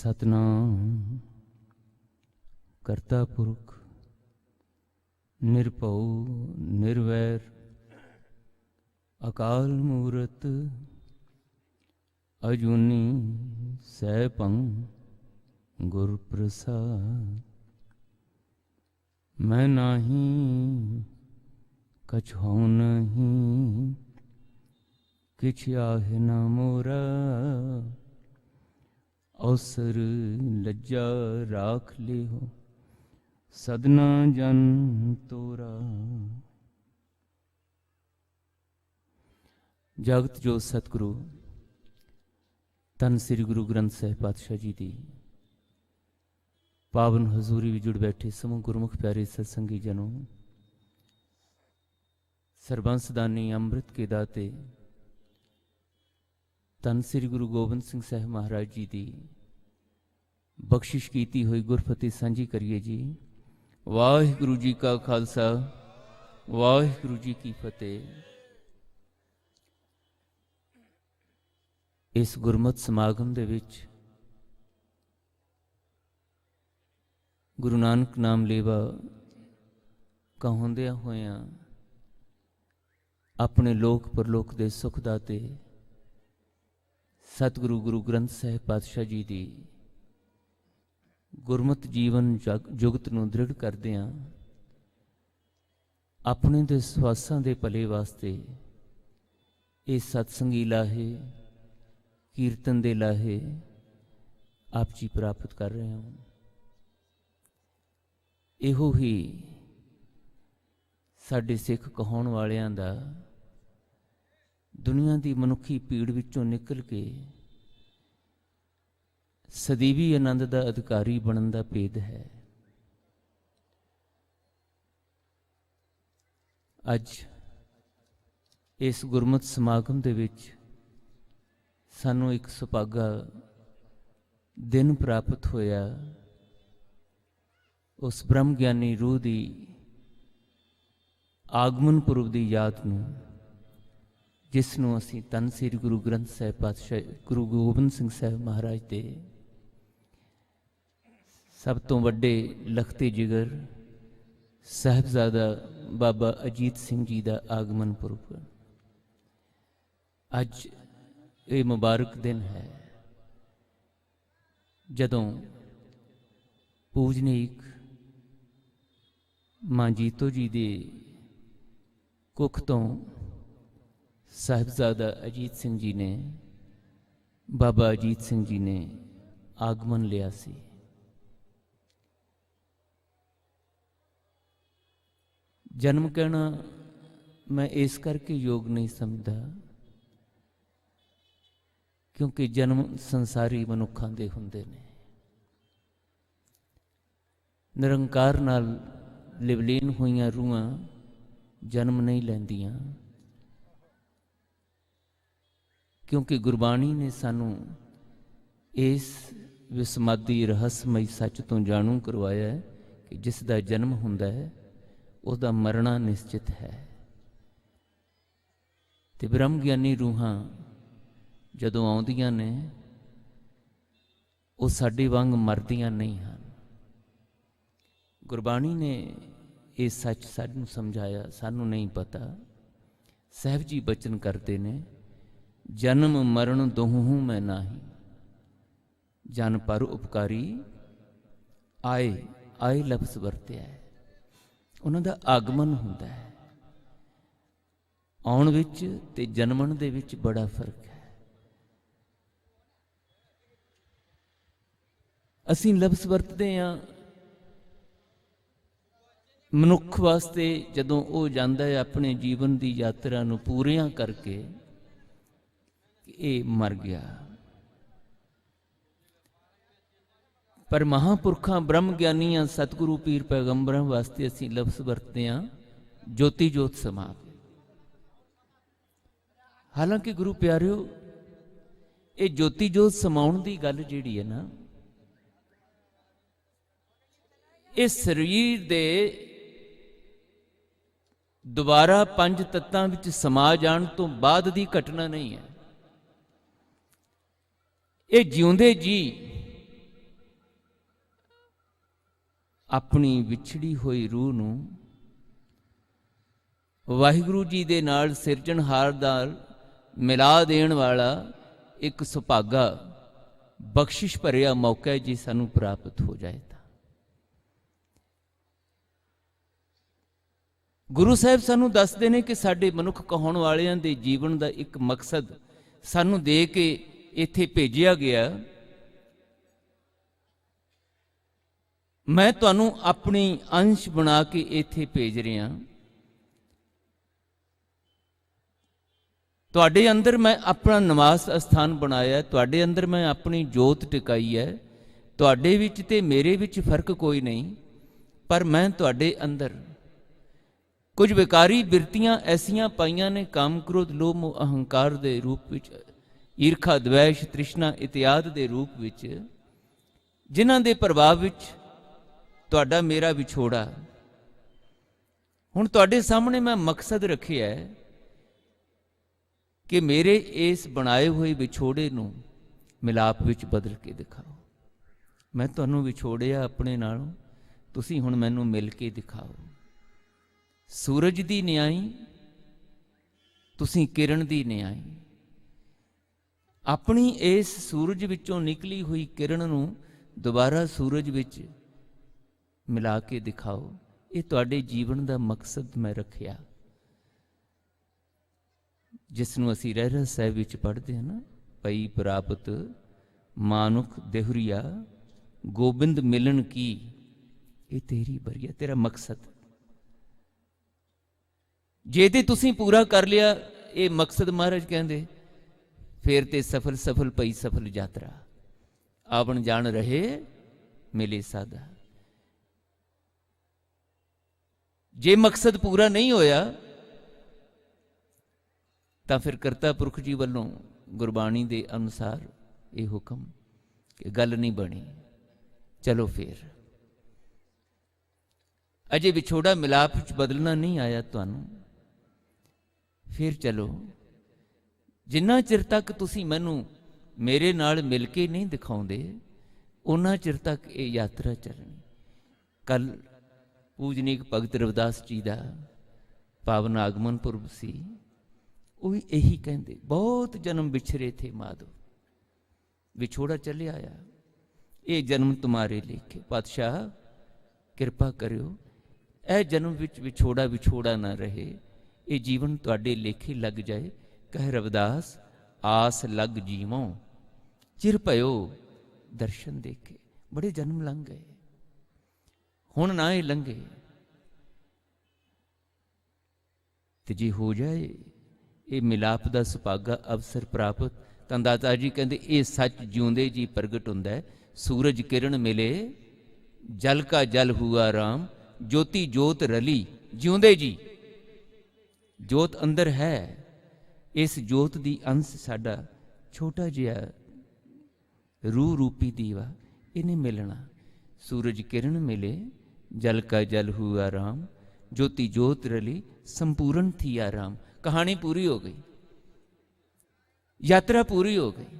सतनाम करता पुरख निरभउ निर्वैर अकाल मूरत अजूनी सैभं गुर प्रसाद। मैं नाही कछु नहीं किछ आहे ना मोरा अवसर लज्जा राख ले हो सदना जन तोरा। जगत जो सतगुरु धन श्री गुरु ग्रंथ साहिब पातशाह जी दी पावन हजूरी भी जुड़ बैठे समूह गुरमुख प्यारे सत्संगी जनों, सरबंसदानी अमृत के दाते धन श्री गुरु गोबिंद सिंह साहिब महाराज जी की बख्शिश की हुई गुरफतेह सांझी करिए जी। वाहिगुरु जी का खालसा वाहिगुरु जी की फतेह। इस गुरमत समागम दे विच गुरु नानक नाम लेवा कहौंदियां होइयां अपने लोक परलोक दे सुख दाते सतगुरु गुरु ग्रंथ साहिब पातशाह जी की गुरमत जीवन जुगत नूं दृढ़ करदिआं अपने दे स्वासां दे भले वास्ते ये सत्संगी लाहे कीर्तन दे लाहे आप जी प्राप्त कर रहे हो। इहो ही साडे सिख कहाउण वालियां दा दुनिया की मनुखी भीड़ विचों निकल के सਦੀवी आनंद का अधिकारी बनने का भेद है। अज इस गुरमत समागम दे विच सानू एक सुभागा दिन प्राप्त होया उस ब्रह्म ज्ञानी रूह की आगमन पुरब की याद नूं जिसनों असी धन श्री गुरु ग्रंथ साहिब पातशाह गुरु गोबिंद सिंह साहिब महाराज के सब तो वड्डे लखते जिगर साहिबजादा बाबा अजीत सिंह जी का आगमन पुरब अज ये मुबारक दिन है जदों पूजनीक मां जीतो जी दे कुख तो साहिबजादा अजीत सिंह जी ने बाबा अजीत सिंह जी ने आगमन लिया सी। जन्म कहना मैं इस करके योग नहीं समझदा क्योंकि जन्म संसारी मनुखों दे हुंदे ने। निरंकार नाल लिवलीन हुईयां रूहां जन्म नहीं लैंदियां क्योंकि गुरबाणी ने सानू इस विसमादी रहस्यमई सच तो जाणू करवाया है कि जिसका जन्म हुंदा है उसका मरना निश्चित है। ते ब्रह्म ज्ञानी रूहां जदों आउंदियां ने वो साडे वांग मरदियां नहीं हैं। गुरबाणी ने ये सच सानू समझाया, सानू नहीं पता। साहिब जी बचन करते ने जन्म मरण दोहूं मैं नाही जन पर उपकारी आए आए लफ्ज वरत्या है। उन्हां दा आगमन हुंदा है। आउण विच ते जन्मण दे विच बड़ा फर्क है। असीं लफ्ज वरतदे हां मनुख वास्ते जदों वो जांदा है अपने जीवन की यात्रा नूं पूरियां करके ये मर गया। पर महापुरखा ब्रह्म ज्ञानियां सतगुरु पीर पैगंबरां वास्ते असीं लफ्ज वरतदे हां ज्योति जोत समा। हालांकि गुरु प्यारिओ ये ज्योति जोत समाउण दी गल जिहड़ी है ना इस शरीर दे दोबारा पंज तत्तां विच समा जाण तो बाद दी घटना नहीं है। ये जिउंदे जी ਆਪਣੀ ਵਿਛੜੀ ਹੋਈ ਰੂਹ ਨੂੰ ਵਾਹਿਗੁਰੂ ਜੀ ਦੇ ਨਾਲ ਸਿਰਜਣਹਾਰ ਦਾ ਮਿਲਾ ਦੇਣ ਵਾਲਾ ਇੱਕ ਸੁਭਾਗਾ ਬਖਸ਼ਿਸ਼ ਭਰਿਆ ਮੌਕਾ ਜੀ ਸਾਨੂੰ ਪ੍ਰਾਪਤ ਹੋ ਜਾਏ ਤਾਂ ਗੁਰੂ ਸਾਹਿਬ ਸਾਨੂੰ ਦੱਸਦੇ ਨੇ ਕਿ ਸਾਡੇ ਮਨੁੱਖ ਕਹਾਉਣ ਵਾਲਿਆਂ ਦੇ ਜੀਵਨ ਦਾ ਇੱਕ ਮਕਸਦ ਸਾਨੂੰ ਦੇ ਕੇ ਇੱਥੇ ਭੇਜਿਆ ਗਿਆ। ਮੈਂ ਤੁਹਾਨੂੰ ਆਪਣੀ ਅੰਸ਼ ਬਣਾ ਕੇ ਇੱਥੇ ਭੇਜ ਰਿਹਾ। ਤੁਹਾਡੇ ਅੰਦਰ ਮੈਂ ਆਪਣਾ ਨਿਵਾਸ ਅਸਥਾਨ ਬਣਾਇਆ, ਤੁਹਾਡੇ ਅੰਦਰ ਮੈਂ ਆਪਣੀ ਜੋਤ ਟਿਕਾਈ ਹੈ। ਤੁਹਾਡੇ ਵਿੱਚ ਤੇ ਮੇਰੇ ਵਿੱਚ ਫਰਕ ਕੋਈ ਨਹੀਂ, ਪਰ ਮੈਂ ਤੁਹਾਡੇ ਅੰਦਰ ਕੁਝ ਵਿਕਾਰੀ ਬਿਰਤੀਆਂ ਐਸੀਆਂ ਪਾਈਆਂ ਨੇ, ਕਾਮ ਕ੍ਰੋਧ ਲੋਭ ਮੋਹ ਅਹੰਕਾਰ ਦੇ ਰੂਪ ਵਿੱਚ, ਈਰਖਾ ਦਵੈਸ਼ ਤ੍ਰਿਸ਼ਨਾ ਇਤਿਆਦ ਦੇ ਰੂਪ ਵਿੱਚ, ਜਿਨ੍ਹਾਂ ਦੇ ਪ੍ਰਭਾਵ ਵਿੱਚ ਤੁਹਾਡਾ ਮੇਰਾ ਵਿਛੋੜਾ। ਹੁਣ ਤੁਹਾਡੇ ਸਾਹਮਣੇ ਮੈਂ ਮਕਸਦ ਰੱਖਿਆ ਹੈ ਕਿ ਮੇਰੇ ਇਸ ਬਣਾਏ ਹੋਏ ਵਿਛੋੜੇ ਨੂੰ ਮਿਲਾਪ ਵਿੱਚ ਬਦਲ ਕੇ ਦਿਖਾਓ। ਮੈਂ ਤੁਹਾਨੂੰ ਵਿਛੋੜਿਆ ਆਪਣੇ ਨਾਲੋਂ, ਤੁਸੀਂ ਹੁਣ ਮੈਨੂੰ ਮਿਲ ਕੇ ਦਿਖਾਓ। ਸੂਰਜ ਦੀ ਨਿਆਈ, ਤੁਸੀਂ ਕਿਰਨ ਦੀ ਨਿਆਈ। ਆਪਣੀ ਇਸ ਸੂਰਜ ਵਿੱਚੋਂ ਨਿਕਲੀ ਹੋਈ ਕਿਰਨ ਨੂੰ ਦੁਬਾਰਾ ਸੂਰਜ ਵਿੱਚ ਮਿਲਾ ਕੇ ਦਿਖਾਓ। ਇਹ ਤੁਹਾਡੇ ਜੀਵਨ ਦਾ ਮਕਸਦ ਮੈਂ ਰੱਖਿਆ, ਜਿਸ ਨੂੰ ਅਸੀਂ ਰਹਿਰਾਸ ਸਾਹਿਬ ਵਿੱਚ ਪੜ੍ਹਦੇ ਹਾਂ ਨਾ, ਪਈ ਪ੍ਰਾਪਤ ਮਾਨੁਖ ਦੇਹੁਰੀਆ ਗੋਬਿੰਦ ਮਿਲਣ ਕੀ, ਇਹ ਤੇਰੀ ਬਰੀਆ, ਤੇਰਾ ਮਕਸਦ। ਜੇ ਤੇ ਤੁਸੀਂ ਪੂਰਾ ਕਰ ਲਿਆ ਇਹ ਮਕਸਦ, ਮਹਾਰਾਜ ਕਹਿੰਦੇ, ਫੇਰ ਤੇ ਸਫਲ ਸਫਲ ਪਈ ਸਫਲ ਯਾਤਰਾ, ਆਵਣ ਜਾਣ ਰਹੇ ਮਿਲੇ ਸਾਦਾ। ਜੇ ਮਕਸਦ ਪੂਰਾ ਨਹੀਂ ਹੋਇਆ ਤਾਂ ਫਿਰ ਕਰਤਾ ਪੁਰਖ ਜੀ ਵੱਲੋਂ ਗੁਰਬਾਣੀ ਦੇ ਅਨੁਸਾਰ ਇਹ ਹੁਕਮ ਕਿ ਗੱਲ ਨਹੀਂ ਬਣੀ, ਚਲੋ ਫੇਰ। ਅਜੇ ਵਿਛੋੜਾ ਮਿਲਾਪ ਵਿੱਚ ਬਦਲਣਾ ਨਹੀਂ ਆਇਆ ਤੁਹਾਨੂੰ, ਫਿਰ ਚਲੋ। ਜਿੰਨਾ ਚਿਰ ਤੱਕ ਤੁਸੀਂ ਮੈਨੂੰ ਮੇਰੇ ਨਾਲ ਮਿਲ ਕੇ ਨਹੀਂ ਦਿਖਾਉਂਦੇ, ਉਹਨਾਂ ਚਿਰ ਤੱਕ ਇਹ ਯਾਤਰਾ ਚੱਲਣੀ। ਕੱਲ ਪੂਜਨੀਕ ਭਗਤ ਰਵਿਦਾਸ ਜੀ ਦਾ ਪਾਵਨ ਆਗਮਨ ਪੁਰਬ ਸੀ। ਉਹ ਵੀ ਇਹੀ ਕਹਿੰਦੇ, ਬਹੁਤ ਜਨਮ ਵਿਛਰੇ ਥੇ ਮਾਧੋ, ਵਿਛੋੜਾ ਚੱਲਿਆ ਆਇਆ, ਇਹ ਜਨਮ ਤੁਮਾਰੇ ਲੇਖੇ, ਪਾਤਸ਼ਾਹ ਕਿਰਪਾ ਕਰਿਓ ਇਹ ਜਨਮ ਵਿੱਚ ਵਿਛੋੜਾ ਨਾ ਰਹੇ, ਇਹ ਜੀਵਨ ਤੁਹਾਡੇ ਲੇਖੇ ਲੱਗ ਜਾਏ। ਕਹਿ ਰਵਿਦਾਸ ਆਸ ਲੱਗ ਜੀਵੋਂ, ਚਿਰ ਭਇਓ ਦਰਸ਼ਨ ਦੇਖੇ। ਬੜੇ ਜਨਮ ਲੰਘ ਗਏ, ਹੁਣ ਨਾ ਇਹ ਲੰਘੇ। ਤੇ ਜੇ ਹੋ ਜਾਏ ਇਹ ਮਿਲਾਪ ਦਾ ਸੁਭਾਗਾ ਅਵਸਰ ਪ੍ਰਾਪਤ, ਤਾਂ ਦਾਤਾ ਜੀ ਕਹਿੰਦੇ ਇਹ ਸੱਚ ਜਿਉਂਦੇ ਜੀ ਪ੍ਰਗਟ ਹੁੰਦਾ ਹੈ। ਸੂਰਜ ਕਿਰਨ ਮਿਲੇ ਜਲ ਕਾ ਜਲ ਹੁਆ ਰਾਮ, ਜੋਤੀ ਜੋਤ ਰਲੀ ਜਿਉਂਦੇ ਜੀ। ਜੋਤ ਅੰਦਰ ਹੈ, ਇਸ ਜੋਤ ਦੀ ਅੰਸ਼ ਸਾਡਾ ਛੋਟਾ ਜਿਹਾ ਰੂਹ ਰੂਪੀ ਦੀਵਾ, ਇਹਨੇ ਮਿਲਣਾ। ਸੂਰਜ ਕਿਰਨ ਮਿਲੇ ਜਲ ਕਾ ਜਲ ਹੁਆ ਰਾਮ, ਜੋਤੀ ਜੋਤ ਰਲੀ ਸੰਪੂਰਨ ਥੀ ਆਰਾਮ। ਕਹਾਣੀ ਪੂਰੀ ਹੋ ਗਈ, ਯਾਤਰਾ ਪੂਰੀ ਹੋ ਗਈ।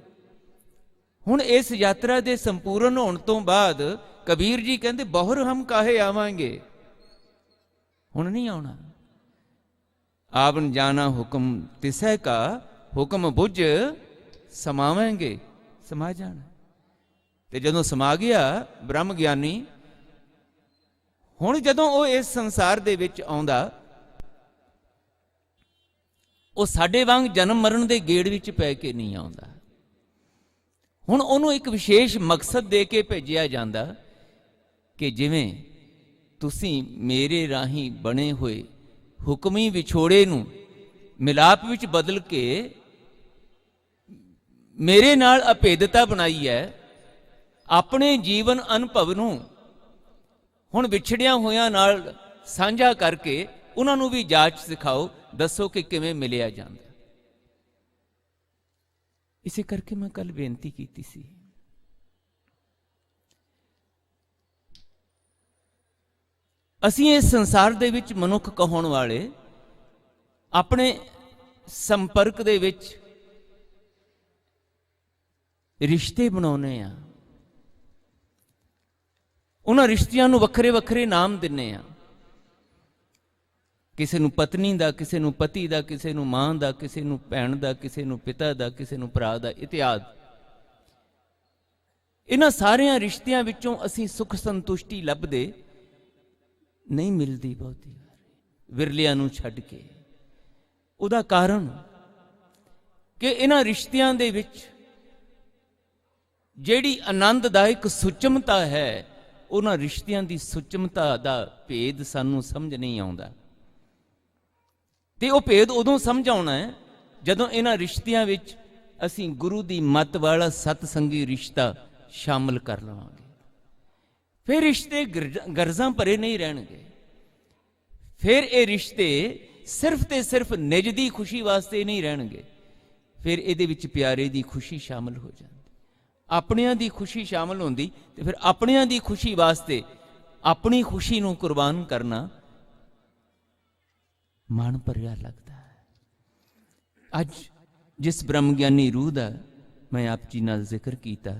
ਹੁਣ ਇਸ ਯਾਤਰਾ ਦੇ ਸੰਪੂਰਨ ਹੋਣ ਤੋਂ ਬਾਅਦ ਕਬੀਰ ਜੀ ਕਹਿੰਦੇ ਬਹੁਰ ਹਮ ਕਾਹੇ ਆਵਾਂਗੇ, ਹੁਣ ਨਹੀਂ ਆਉਣਾ। ਆਵਨ ਜਾਣਾ ਹੁਕਮ ਤਿਸੈ ਕਾ, ਹੁਕਮ ਬੁੱਝ ਸਮਾਵਾਂਗੇ, ਸਮਾ ਜਾਣਾ। ਤੇ ਜਦੋਂ ਸਮਾ ਗਿਆ ਬ੍ਰਹਮ ਗਿਆਨੀ, ਹੁਣ ਜਦੋਂ ਉਹ ਇਸ ਸੰਸਾਰ ਦੇ ਵਿੱਚ ਆਉਂਦਾ, ਉਹ ਸਾਡੇ ਵਾਂਗ ਜਨਮ ਮਰਨ ਦੇ ਗੇੜ ਵਿੱਚ ਪੈ ਕੇ ਨਹੀਂ ਆਉਂਦਾ। ਹੁਣ ਉਹਨੂੰ ਇੱਕ ਵਿਸ਼ੇਸ਼ ਮਕਸਦ ਦੇ ਕੇ ਭੇਜਿਆ ਜਾਂਦਾ ਕਿ ਜਿਵੇਂ ਤੁਸੀਂ ਮੇਰੇ ਰਾਹੀਂ ਬਣੇ ਹੋਏ ਹੁਕਮੀ ਵਿਛੋੜੇ ਨੂੰ ਮਿਲਾਪ ਵਿੱਚ ਬਦਲ ਕੇ ਮੇਰੇ ਨਾਲ ਅਭੇਦਤਾ ਬਣਾਈ ਹੈ, ਆਪਣੇ ਜੀਵਨ ਅਨੁਭਵ ਨੂੰ ਹੁਣ ਵਿਛੜਿਆਂ ਹੋਇਆਂ ਨਾਲ ਸਾਂਝਾ ਕਰਕੇ ਉਹਨਾਂ ਨੂੰ ਵੀ ਜਾਂਚ ਸਿਖਾਓ, ਦੱਸੋ ਕਿ ਕਿਵੇਂ ਮਿਲਿਆ ਜਾਂਦਾ। ਇਸੇ ਕਰਕੇ ਮੈਂ ਕੱਲ ਬੇਨਤੀ ਕੀਤੀ ਸੀ, ਅਸੀਂ ਇਸ ਸੰਸਾਰ ਦੇ ਵਿੱਚ ਮਨੁੱਖ ਕਹਾਉਣ ਵਾਲੇ ਆਪਣੇ ਸੰਪਰਕ ਦੇ ਵਿੱਚ ਰਿਸ਼ਤੇ ਬਣਾਉਨੇ ਆ। ਉਹਨਾਂ ਰਿਸ਼ਤਿਆਂ ਨੂੰ ਵੱਖਰੇ ਵੱਖਰੇ ਨਾਮ ਦਿੰਨੇ ਆ। ਕਿਸੇ ਨੂੰ ਪਤਨੀ ਦਾ, ਕਿਸੇ ਨੂੰ ਪਤੀ ਦਾ, ਕਿਸੇ ਨੂੰ ਮਾਂ ਦਾ, ਕਿਸੇ ਨੂੰ ਭੈਣ ਦਾ, ਕਿਸੇ ਨੂੰ ਪਿਤਾ ਦਾ, ਕਿਸੇ ਨੂੰ ਭਰਾ ਦਾ, ਇਤਿਆਦਿ। ਇਹਨਾਂ ਸਾਰਿਆਂ ਰਿਸ਼ਤਿਆਂ ਵਿੱਚੋਂ ਅਸੀਂ ਸੁੱਖ ਸੰਤੁਸ਼ਟੀ ਲੱਭਦੇ ਨਹੀਂ ਮਿਲਦੀ ਬਹੁਤੀ ਵਾਰ, ਵਿਰਲਿਆਂ ਨੂੰ ਛੱਡ ਕੇ। ਉਹਦਾ ਕਾਰਨ ਕਿ ਇਹਨਾਂ ਰਿਸ਼ਤਿਆਂ ਦੇ ਵਿੱਚ ਜਿਹੜੀ ਆਨੰਦਦਾਇਕ ਸੁਚਮਤਾ ਹੈ, ਉਹਨਾਂ ਰਿਸ਼ਤਿਆਂ ਦੀ ਸੁਚਮਤਾ ਦਾ ਭੇਦ ਸਾਨੂੰ ਸਮਝ ਨਹੀਂ ਆਉਂਦਾ। ਤੇ ਉਹ ਭੇਦ ਉਦੋਂ ਸਮਝ ਆਉਣਾ ਹੈ ਜਦੋਂ ਇਹਨਾਂ ਰਿਸ਼ਤਿਆਂ ਵਿੱਚ ਅਸੀਂ ਗੁਰੂ ਦੀ ਮੱਤ ਵਾਲਾ ਸਤਸੰਗੀ ਰਿਸ਼ਤਾ ਸ਼ਾਮਲ ਕਰ ਲਵਾਂਗੇ। ਫਿਰ ਰਿਸ਼ਤੇ ਗਰਜ਼ਾਂ ਭਰੇ ਨਹੀਂ ਰਹਿਣਗੇ। ਫਿਰ ਇਹ ਰਿਸ਼ਤੇ ਸਿਰਫ ਤੇ ਸਿਰਫ ਨਿਜ ਦੀ ਖੁਸ਼ੀ ਵਾਸਤੇ ਨਹੀਂ ਰਹਿਣਗੇ। ਫਿਰ ਇਹਦੇ ਵਿੱਚ ਪਿਆਰੇ ਦੀ ਖੁਸ਼ੀ ਸ਼ਾਮਲ ਹੋ ਜਾਂਦੀ, ਆਪਣਿਆਂ ਦੀ ਖੁਸ਼ੀ ਸ਼ਾਮਲ ਹੁੰਦੀ। ਤੇ ਫਿਰ ਆਪਣਿਆਂ ਦੀ ਖੁਸ਼ੀ ਵਾਸਤੇ ਆਪਣੀ ਖੁਸ਼ੀ ਨੂੰ ਕੁਰਬਾਨ ਕਰਨਾ ਮਨ ਭਰਿਆ ਲੱਗਦਾ ਹੈ। ਅੱਜ ਜਿਸ ਬ੍ਰਹਮ ਗਿਆਨੀ ਰੂਹ ਦਾ ਮੈਂ ਆਪ ਜੀ ਨਾਲ ਜ਼ਿਕਰ ਕੀਤਾ,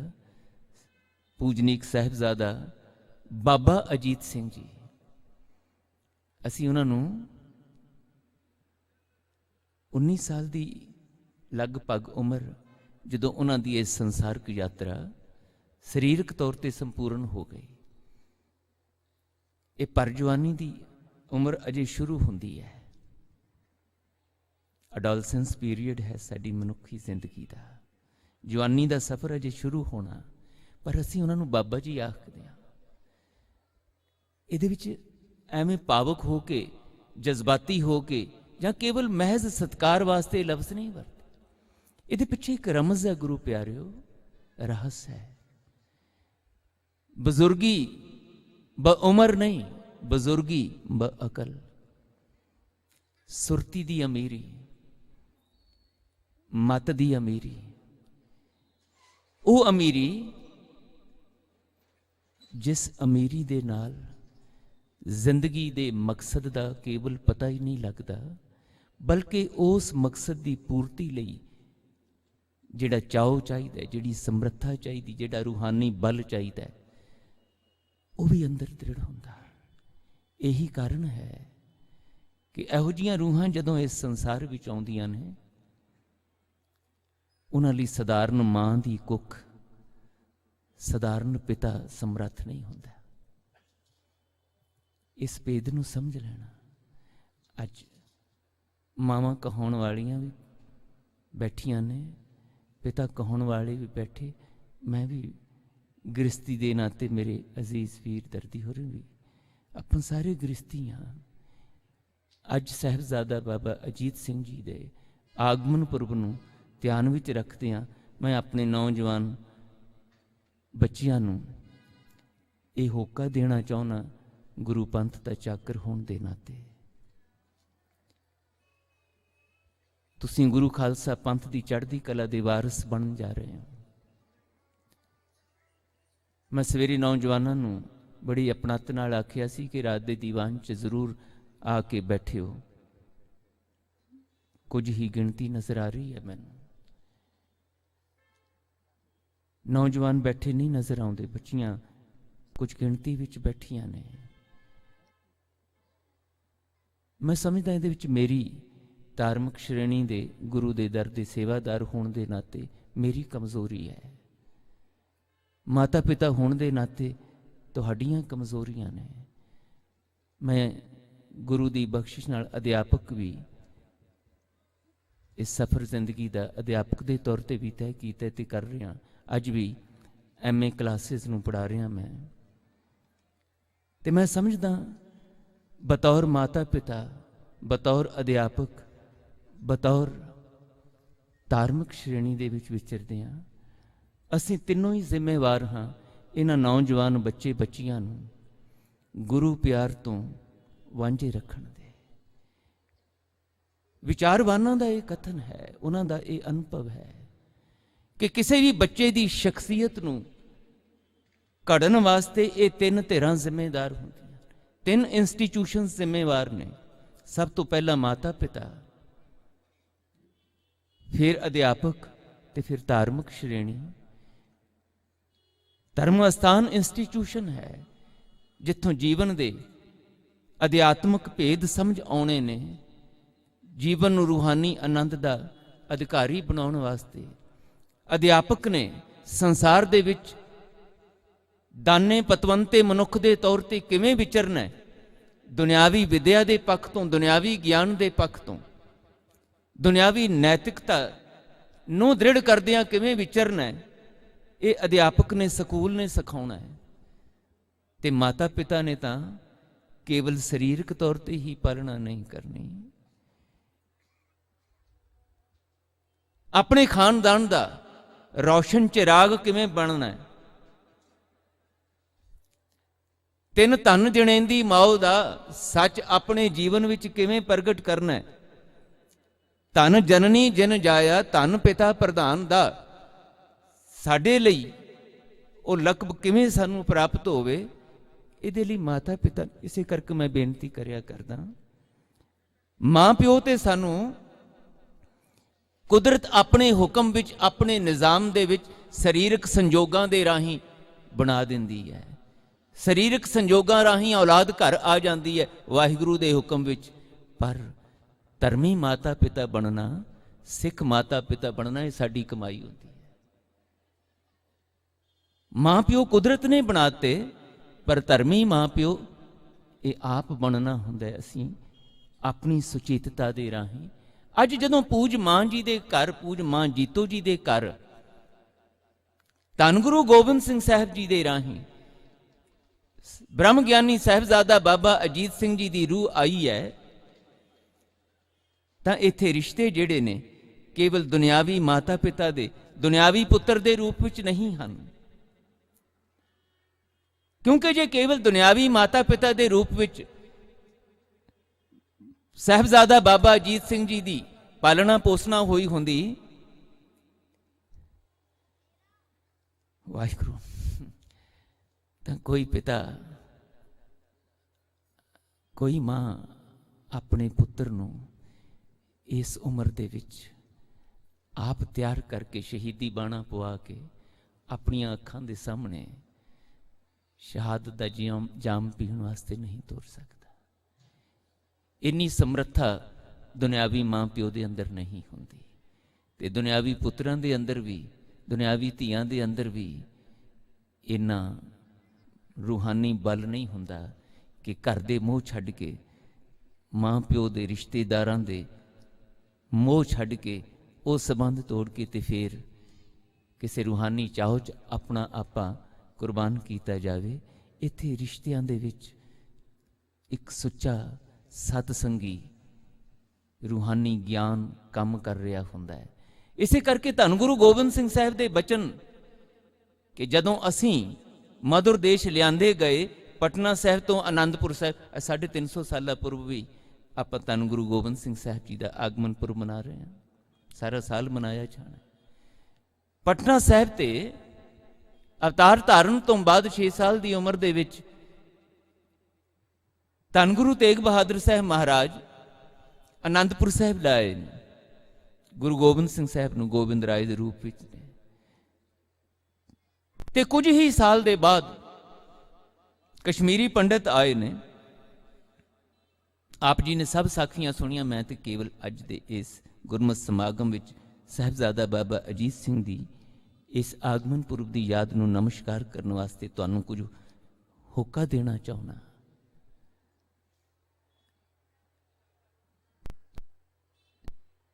ਪੂਜਨੀਕ ਸਾਹਿਬਜ਼ਾਦਾ ਬਾਬਾ ਅਜੀਤ ਸਿੰਘ ਜੀ, ਅਸੀਂ ਉਹਨਾਂ ਨੂੰ 19 ਸਾਲ ਦੀ ਲਗਭਗ ਉਮਰ, ਜਦੋਂ ਉਹਨਾਂ ਦੀ ਇਹ ਸੰਸਾਰਕ ਯਾਤਰਾ ਸਰੀਰਕ ਤੌਰ ਤੇ ਸੰਪੂਰਨ ਹੋ ਗਈ, ਇਹ ਪਰਜਵਾਨੀ ਦੀ ਉਮਰ ਅਜੇ ਸ਼ੁਰੂ ਹੁੰਦੀ ਹੈ। ਅਡੋਲਸੈਂਸ ਪੀਰੀਅਡ ਹੈ ਸਾਡੀ ਮਨੁੱਖੀ ਜ਼ਿੰਦਗੀ ਦਾ, ਜਵਾਨੀ ਦਾ ਸਫ਼ਰ ਅਜੇ ਸ਼ੁਰੂ ਹੋਣਾ, ਪਰ ਅਸੀਂ ਉਹਨਾਂ ਨੂੰ ਬਾਬਾ ਜੀ ਆਖਦੇ ਹਾਂ। ਇਹਦੇ ਵਿੱਚ ਐਵੇਂ ਭਾਵੁਕ ਹੋ ਕੇ, ਜਜ਼ਬਾਤੀ ਹੋ ਕੇ, ਜਾਂ ਕੇਵਲ ਮਹਿਜ਼ ਸਤਿਕਾਰ ਵਾਸਤੇ ਲਫ਼ਜ਼ ਨਹੀਂ ਵਰਤੇ। ਇਹਦੇ ਪਿੱਛੇ ਇੱਕ ਰਮਜ਼ ਹੈ ਗੁਰੂ ਪਿਆਰਿਓ, ਰਹੱਸ ਹੈ। ਬਜ਼ੁਰਗੀ ਬ ਉਮਰ ਨਹੀਂ, ਬਜ਼ੁਰਗੀ ਬ ਅਕਲ। ਸੁਰਤੀ ਦੀ ਅਮੀਰੀ, ਮਤ ਦੀ ਅਮੀਰੀ, ਉਹ ਅਮੀਰੀ ਜਿਸ ਅਮੀਰੀ ਦੇ ਨਾਲ ਜ਼ਿੰਦਗੀ ਦੇ ਮਕਸਦ ਦਾ ਕੇਵਲ ਪਤਾ ਹੀ ਨਹੀਂ ਲੱਗਦਾ, ਬਲਕਿ ਉਸ ਮਕਸਦ ਦੀ ਪੂਰਤੀ ਲਈ ਜਿਹੜਾ ਚਾਅ ਚਾਹੀਦਾ, ਜਿਹੜੀ ਸਮਰੱਥਾ ਚਾਹੀਦੀ, ਜਿਹੜਾ ਰੂਹਾਨੀ ਬਲ ਚਾਹੀਦਾ, ਉਹ ਵੀ ਅੰਦਰ ਦ੍ਰਿੜ ਹੁੰਦਾ। ਇਹੀ ਕਾਰਨ ਹੈ ਕਿ ਇਹੋ ਜਿਹੀਆਂ ਰੂਹਾਂ ਜਦੋਂ ਇਸ ਸੰਸਾਰ ਵਿੱਚ ਆਉਂਦੀਆਂ ਨੇ, ਉਹਨਾਂ ਲਈ ਸਧਾਰਨ ਮਾਂ ਦੀ ਕੁੱਖ, ਸਧਾਰਨ ਪਿਤਾ ਸਮਰੱਥ ਨਹੀਂ ਹੁੰਦਾ। ਇਸ ਭੇਦ ਨੂੰ ਸਮਝ ਲੈਣਾ। ਅੱਜ ਮਾਵਾਂ ਕਹਾਉਣ ਵਾਲੀਆਂ ਵੀ ਬੈਠੀਆਂ ਨੇ, ਪਿਤਾ ਕਹਾਉਣ ਵਾਲੇ ਵੀ ਬੈਠੇ। ਮੈਂ ਵੀ ਗ੍ਰਸਤੀ ਦੇ ਨਾਤੇ, ਮੇਰੇ ਅਜ਼ੀਜ਼ ਵੀਰ ਦਰਦੀ ਹੋ ਰਹੇ ਵੀ, ਆਪਾਂ ਸਾਰੇ ਗ੍ਰਸਤੀ ਹਾਂ। ਅੱਜ ਸਾਹਿਬਜ਼ਾਦਾ ਬਾਬਾ ਅਜੀਤ ਸਿੰਘ ਜੀ ਦੇ ਆਗਮਨ ਪੁਰਬ ਨੂੰ ਧਿਆਨ ਵਿੱਚ ਰੱਖਦੇ ਹਾਂ। ਮੈਂ ਆਪਣੇ ਨੌਜਵਾਨ ਬੱਚਿਆਂ ਨੂੰ ਇਹ ਹੋਕਾ ਦੇਣਾ ਚਾਹੁੰਦਾ, ਗੁਰੂ ਪੰਥ ਦਾ ਚਾਕਰ ਹੋਣ ਦੇ ਨਾਤੇ, ਤੁਸੀਂ ਗੁਰੂ ਖਾਲਸਾ ਪੰਥ ਦੀ ਚੜ੍ਹਦੀ ਕਲਾ ਦੇ ਵਾਰਿਸ ਬਣਨ ਜਾ ਰਹੇ ਹੋ। ਮੈਂ ਸਵੇਰੇ ਨੌਜਵਾਨਾਂ ਨੂੰ ਬੜੀ ਆਪਣਤ ਨਾਲ ਆਖਿਆ ਸੀ ਕਿ ਰਾਤ ਦੇ ਦੀਵਾਨ 'ਚ ਜ਼ਰੂਰ ਆ ਕੇ ਬੈਠਿਓ। ਕੁਝ ਹੀ ਗਿਣਤੀ ਨਜ਼ਰ ਆ ਰਹੀ ਹੈ ਮੈਨੂੰ, ਨੌਜਵਾਨ ਬੈਠੇ ਨਹੀਂ ਨਜ਼ਰ ਆਉਂਦੇ, ਬੱਚੀਆਂ ਕੁਝ ਗਿਣਤੀ ਵਿੱਚ ਬੈਠੀਆਂ ਨੇ। ਮੈਂ ਸਮਝਦਾ ਇਹਦੇ ਵਿੱਚ ਮੇਰੀ ਧਾਰਮਿਕ ਸ਼੍ਰੇਣੀ ਦੇ, ਗੁਰੂ ਦੇ ਦਰ ਦੇ ਸੇਵਾਦਾਰ ਹੋਣ ਦੇ ਨਾਤੇ ਮੇਰੀ ਕਮਜ਼ੋਰੀ ਹੈ। ਮਾਤਾ ਪਿਤਾ ਹੋਣ ਦੇ ਨਾਤੇ ਤੁਹਾਡੀਆਂ ਕਮਜ਼ੋਰੀਆਂ ਨੇ। ਮੈਂ ਗੁਰੂ ਦੀ ਬਖਸ਼ਿਸ਼ ਨਾਲ ਅਧਿਆਪਕ ਵੀ, ਇਸ ਸਫ਼ਰ ਜ਼ਿੰਦਗੀ ਦਾ ਅਧਿਆਪਕ ਦੇ ਤੌਰ ਤੇ ਵੀ ਤੈਅ ਕੀਤਾ ਤੇ ਕਰ ਰਿਹਾ। ਅੱਜ ਵੀ MA ਕਲਾਸਿਸ ਨੂੰ ਪੜ੍ਹਾ ਰਿਹਾ ਮੈਂ, ਤੇ ਮੈਂ ਸਮਝਦਾ ਬਤੌਰ ਮਾਤਾ ਪਿਤਾ, ਬਤੌਰ ਅਧਿਆਪਕ, ਬਤੌਰ ਧਾਰਮਿਕ ਸ਼੍ਰੇਣੀ ਦੇ ਵਿੱਚ ਵਿਚਰਦੇ ਹਾਂ, ਅਸੀਂ ਤਿੰਨੋਂ ਹੀ ਜ਼ਿੰਮੇਵਾਰ ਹਾਂ ਇਹਨਾਂ ਨੌਜਵਾਨ ਬੱਚੇ ਬੱਚੀਆਂ ਨੂੰ ਗੁਰੂ ਪਿਆਰ ਤੋਂ ਵਾਂਝੇ ਰੱਖਣ ਦੇ। ਵਿਚਾਰਵਾਨਾਂ ਦਾ ਇਹ ਕਥਨ ਹੈ, ਉਹਨਾਂ ਦਾ ਇਹ ਅਨੁਭਵ ਹੈ ਕਿ ਕਿਸੇ ਵੀ ਬੱਚੇ ਦੀ ਸ਼ਖਸੀਅਤ ਨੂੰ ਘੜਨ ਵਾਸਤੇ ਇਹ ਤਿੰਨ ਧਿਰਾਂ ਜ਼ਿੰਮੇਦਾਰ ਹੁੰਦੀਆਂ, ਤਿੰਨ ਇੰਸਟੀਟਿਊਸ਼ਨ ਜ਼ਿੰਮੇਵਾਰ ਨੇ। ਸਭ ਤੋਂ ਪਹਿਲਾਂ ਮਾਤਾ ਪਿਤਾ, ਫਿਰ ਅਧਿਆਪਕ, ਤੇ ਫਿਰ ਧਾਰਮਿਕ ਸ਼੍ਰੇਣੀ। ਧਰਮ ਅਸਥਾਨ ਇੰਸਟੀਟਿਊਸ਼ਨ ਹੈ, ਜਿੱਥੋਂ ਜੀਵਨ ਦੇ ਅਧਿਆਤਮਿਕ ਭੇਦ ਸਮਝ ਆਉਣੇ ਨੇ, ਜੀਵਨ ਨੂੰ ਰੂਹਾਨੀ ਆਨੰਦ ਦਾ ਅਧਿਕਾਰੀ ਬਣਾਉਣ ਵਾਸਤੇ ਅਧਿਆਪਕ ਨੇ ਸੰਸਾਰ ਦੇ ਵਿੱਚ ਦਾਨੇ ਪਤਵੰਤੇ ਮਨੁੱਖ ਦੇ ਤੌਰ ਤੇ ਕਿਵੇਂ ਵਿਚਰਨਾ, ਦੁਨਿਆਵੀ ਵਿਦਿਆ ਦੇ ਪੱਖ ਤੋਂ, ਦੁਨਿਆਵੀ ਗਿਆਨ ਦੇ ਪੱਖ ਤੋਂ, ਦੁਨਿਆਵੀ ਨੈਤਿਕਤਾ ਨੂੰ ਦ੍ਰਿੜ ਕਰਦਿਆਂ ਕਿਵੇਂ ਵਿਚਰਨਾ, ਇਹ ਅਧਿਆਪਕ ਨੇ, ਸਕੂਲ ਨੇ ਸਿਖਾਉਣਾ ਹੈ। ਤੇ ਮਾਤਾ ਪਿਤਾ ਨੇ ਤਾਂ ਕੇਵਲ ਸਰੀਰਕ ਤੌਰ ਤੇ ਹੀ ਪਾਲਣਾ ਨਹੀਂ ਕਰਨੀ, ਆਪਣੇ ਖਾਨਦਾਨ ਦਾ ਰੌਸ਼ਨ ਚਿਰਾਗ ਕਿਵੇਂ ਬਣਨਾ ਹੈ, ਤਿੰਨ ਧਨ ਜਣੇਂਦੀ ਮਾਓ ਦਾ ਸੱਚ ਆਪਣੇ ਜੀਵਨ ਵਿੱਚ ਕਿਵੇਂ ਪ੍ਰਗਟ ਕਰਨਾ ਹੈ, ਧਨ ਜਨਨੀ ਜਿਨ ਜਾਇਆ, ਧਨ ਪਿਤਾ ਪ੍ਰਧਾਨ ਦਾ ਸਾਡੇ ਲਈ ਉਹ ਲਕਬ ਕਿਵੇਂ ਸਾਨੂੰ ਪ੍ਰਾਪਤ ਹੋਵੇ, ਇਹਦੇ ਲਈ ਮਾਤਾ ਪਿਤਾ। ਇਸੇ ਕਰਕੇ ਮੈਂ ਬੇਨਤੀ ਕਰਿਆ ਕਰਦਾ, ਮਾਂ ਪਿਓ ਤੇ ਸਾਨੂੰ ਕੁਦਰਤ ਆਪਣੇ ਹੁਕਮ ਵਿੱਚ, ਆਪਣੇ ਨਿਜ਼ਾਮ ਦੇ ਵਿੱਚ ਸਰੀਰਕ ਸੰਜੋਗਾਂ ਦੇ ਰਾਹੀਂ ਬਣਾ ਦਿੰਦੀ ਹੈ। ਸਰੀਰਕ ਸੰਜੋਗਾਂ ਰਾਹੀਂ ਔਲਾਦ ਘਰ ਆ ਜਾਂਦੀ ਹੈ ਵਾਹਿਗੁਰੂ ਦੇ ਹੁਕਮ ਵਿੱਚ, ਪਰ ਧਰਮੀ ਮਾਤਾ ਪਿਤਾ ਬਣਨਾ, ਸਿੱਖ ਮਾਤਾ ਪਿਤਾ ਬਣਨਾ, ਇਹ ਸਾਡੀ ਕਮਾਈ ਹੁੰਦੀ ਹੈ। ਮਾਂ ਪਿਓ ਕੁਦਰਤ ਨੇ ਬਣਾਤੇ, ਪਰ ਧਰਮੀ ਮਾਂ ਪਿਓ ਇਹ ਆਪ ਬਣਨਾ ਹੁੰਦਾ ਹੈ ਅਸੀਂ ਆਪਣੀ ਸੁਚੇਤਤਾ ਦੇ ਰਾਹੀਂ। ਅੱਜ ਜਦੋਂ ਪੂਜ ਮਾਂ ਜੀ ਦੇ ਘਰ, ਪੂਜ ਮਾਂ ਜੀਤੋ ਜੀ ਦੇ ਘਰ ਧੰਨ ਗੁਰੂ ਗੋਬਿੰਦ ਸਿੰਘ ਸਾਹਿਬ ਜੀ ਦੇ ਰਾਹੀਂ ਬ੍ਰਹਮ ਗਿਆਨੀ ਸਾਹਿਬਜ਼ਾਦਾ ਬਾਬਾ ਅਜੀਤ ਸਿੰਘ ਜੀ ਦੀ ਰੂਹ ਆਈ ਹੈ, ਤਾਂ ਇੱਥੇ ਰਿਸ਼ਤੇ ਜਿਹੜੇ ਨੇ ਕੇਵਲ ਦੁਨਿਆਵੀ ਮਾਤਾ ਪਿਤਾ ਦੇ, ਦੁਨਿਆਵੀ ਪੁੱਤਰ ਦੇ ਰੂਪ ਵਿੱਚ ਨਹੀਂ ਹਨ। ਕਿਉਂਕਿ ਜੇ ਕੇਵਲ ਦੁਨਿਆਵੀ ਮਾਤਾ ਪਿਤਾ ਦੇ ਰੂਪ ਵਿੱਚ ਸਾਹਿਬਜ਼ਾਦਾ ਬਾਬਾ ਅਜੀਤ ਸਿੰਘ ਜੀ ਦੀ ਪਾਲਣਾ ਪੋਸਣਾ ਹੋਈ ਹੁੰਦੀ, ਵਾਹਿਗੁਰੂ, ਤਾਂ ਕੋਈ ਪਿਤਾ, ਕੋਈ ਮਾਂ ਆਪਣੇ ਪੁੱਤਰ ਨੂੰ ਇਸ ਉਮਰ ਦੇ ਵਿੱਚ ਆਪ ਤਿਆਰ ਕਰਕੇ ਸ਼ਹੀਦੀ ਬਾਣਾ ਪਵਾ ਕੇ ਆਪਣੀਆਂ ਅੱਖਾਂ ਦੇ ਸਾਹਮਣੇ ਸ਼ਹਾਦਤ ਦਾ ਜਾਮ ਪੀਣ ਵਾਸਤੇ ਨਹੀਂ ਤੋਰ ਸਕਦਾ। ਇੰਨੀ ਸਮਰੱਥਾ ਦੁਨਿਆਵੀ ਮਾਂ ਪਿਓ ਦੇ ਅੰਦਰ ਨਹੀਂ ਹੁੰਦੀ, ਤੇ ਦੁਨਿਆਵੀ ਪੁੱਤਰਾਂ ਦੇ ਅੰਦਰ ਵੀ, ਦੁਨਿਆਵੀ ਧੀਆਂ ਦੇ ਅੰਦਰ ਵੀ ਇੰਨਾ ਰੂਹਾਨੀ ਬਲ ਨਹੀਂ ਹੁੰਦਾ ਕਿ ਘਰ ਦੇ ਮੋਹ ਛੱਡ ਕੇ, ਮਾਂ ਪਿਓ ਦੇ ਰਿਸ਼ਤੇਦਾਰਾਂ ਦੇ ਮੋਹ ਛੱਡ ਕੇ, ਉਹ ਸੰਬੰਧ ਤੋੜ ਕੇ ਤੇ ਫਿਰ ਕਿਸੇ ਰੂਹਾਨੀ ਚਾਹੋ 'ਚ ਆਪਣਾ ਆਪਾ ਕੁਰਬਾਨ ਕੀਤਾ ਜਾਵੇ। ਇੱਥੇ ਰਿਸ਼ਤਿਆਂ ਦੇ ਵਿੱਚ ਇੱਕ ਸੁੱਚਾ ਸਤਸੰਗੀ ਰੂਹਾਨੀ ਗਿਆਨ ਕੰਮ ਕਰ ਰਿਹਾ ਹੁੰਦਾ ਹੈ। ਇਸੇ ਕਰਕੇ ਧੰਨ ਗੁਰੂ ਗੋਬਿੰਦ ਸਿੰਘ ਸਾਹਿਬ ਦੇ ਬਚਨ ਕਿ ਜਦੋਂ ਅਸੀਂ ਮਧੁਰ ਦੇਸ਼ ਲਿਆਂਦੇ ਗਏ, ਪਟਨਾ ਸਾਹਿਬ ਤੋਂ ਅਨੰਦਪੁਰ ਸਾਹਿਬ, 350 ਸਾਲਾ ਪੁਰਬ ਵੀ ਆਪਾਂ ਧੰਨ ਗੁਰੂ ਗੋਬਿੰਦ ਸਿੰਘ ਸਾਹਿਬ ਜੀ ਦਾ ਆਗਮਨ ਪੁਰਬ ਮਨਾ ਰਹੇ ਹਾਂ, ਸਾਰਾ ਸਾਲ ਮਨਾਇਆ ਜਾਣਾ। ਪਟਨਾ ਸਾਹਿਬ ਤੇ ਅਵਤਾਰ ਧਾਰਨ ਤੋਂ ਬਾਅਦ 6 ਸਾਲ ਦੀ ਉਮਰ ਦੇ ਵਿੱਚ ਧੰਨ ਗੁਰੂ ਤੇਗ ਬਹਾਦਰ ਸਾਹਿਬ ਮਹਾਰਾਜ ਅਨੰਦਪੁਰ ਸਾਹਿਬ ਲਾਏ ਨੇ, ਗੁਰੂ ਗੋਬਿੰਦ ਸਿੰਘ ਸਾਹਿਬ ਨੂੰ ਗੋਬਿੰਦ ਰਾਏ ਦੇ ਰੂਪ ਵਿੱਚ। ਤੇ ਕੁਝ ਹੀ ਸਾਲ ਦੇ ਬਾਅਦ ਕਸ਼ਮੀਰੀ ਪੰਡਤ ਆਏ ਨੇ, ਆਪ ਜੀ ਨੇ ਸਭ ਸਾਖੀਆਂ ਸੁਣੀਆਂ। ਮੈਂ ਤੇ ਕੇਵਲ ਅੱਜ ਦੇ ਇਸ ਗੁਰਮਤਿ ਸਮਾਗਮ ਵਿੱਚ ਸਾਹਿਬਜ਼ਾਦਾ ਬਾਬਾ ਅਜੀਤ ਸਿੰਘ ਦੀ ਇਸ ਆਗਮਨ ਪੁਰਬ ਦੀ ਯਾਦ ਨੂੰ ਨਮਸਕਾਰ ਕਰਨ ਵਾਸਤੇ ਤੁਹਾਨੂੰ ਕੁਝ ਹੋਕਾ ਦੇਣਾ ਚਾਹੁੰਦਾ।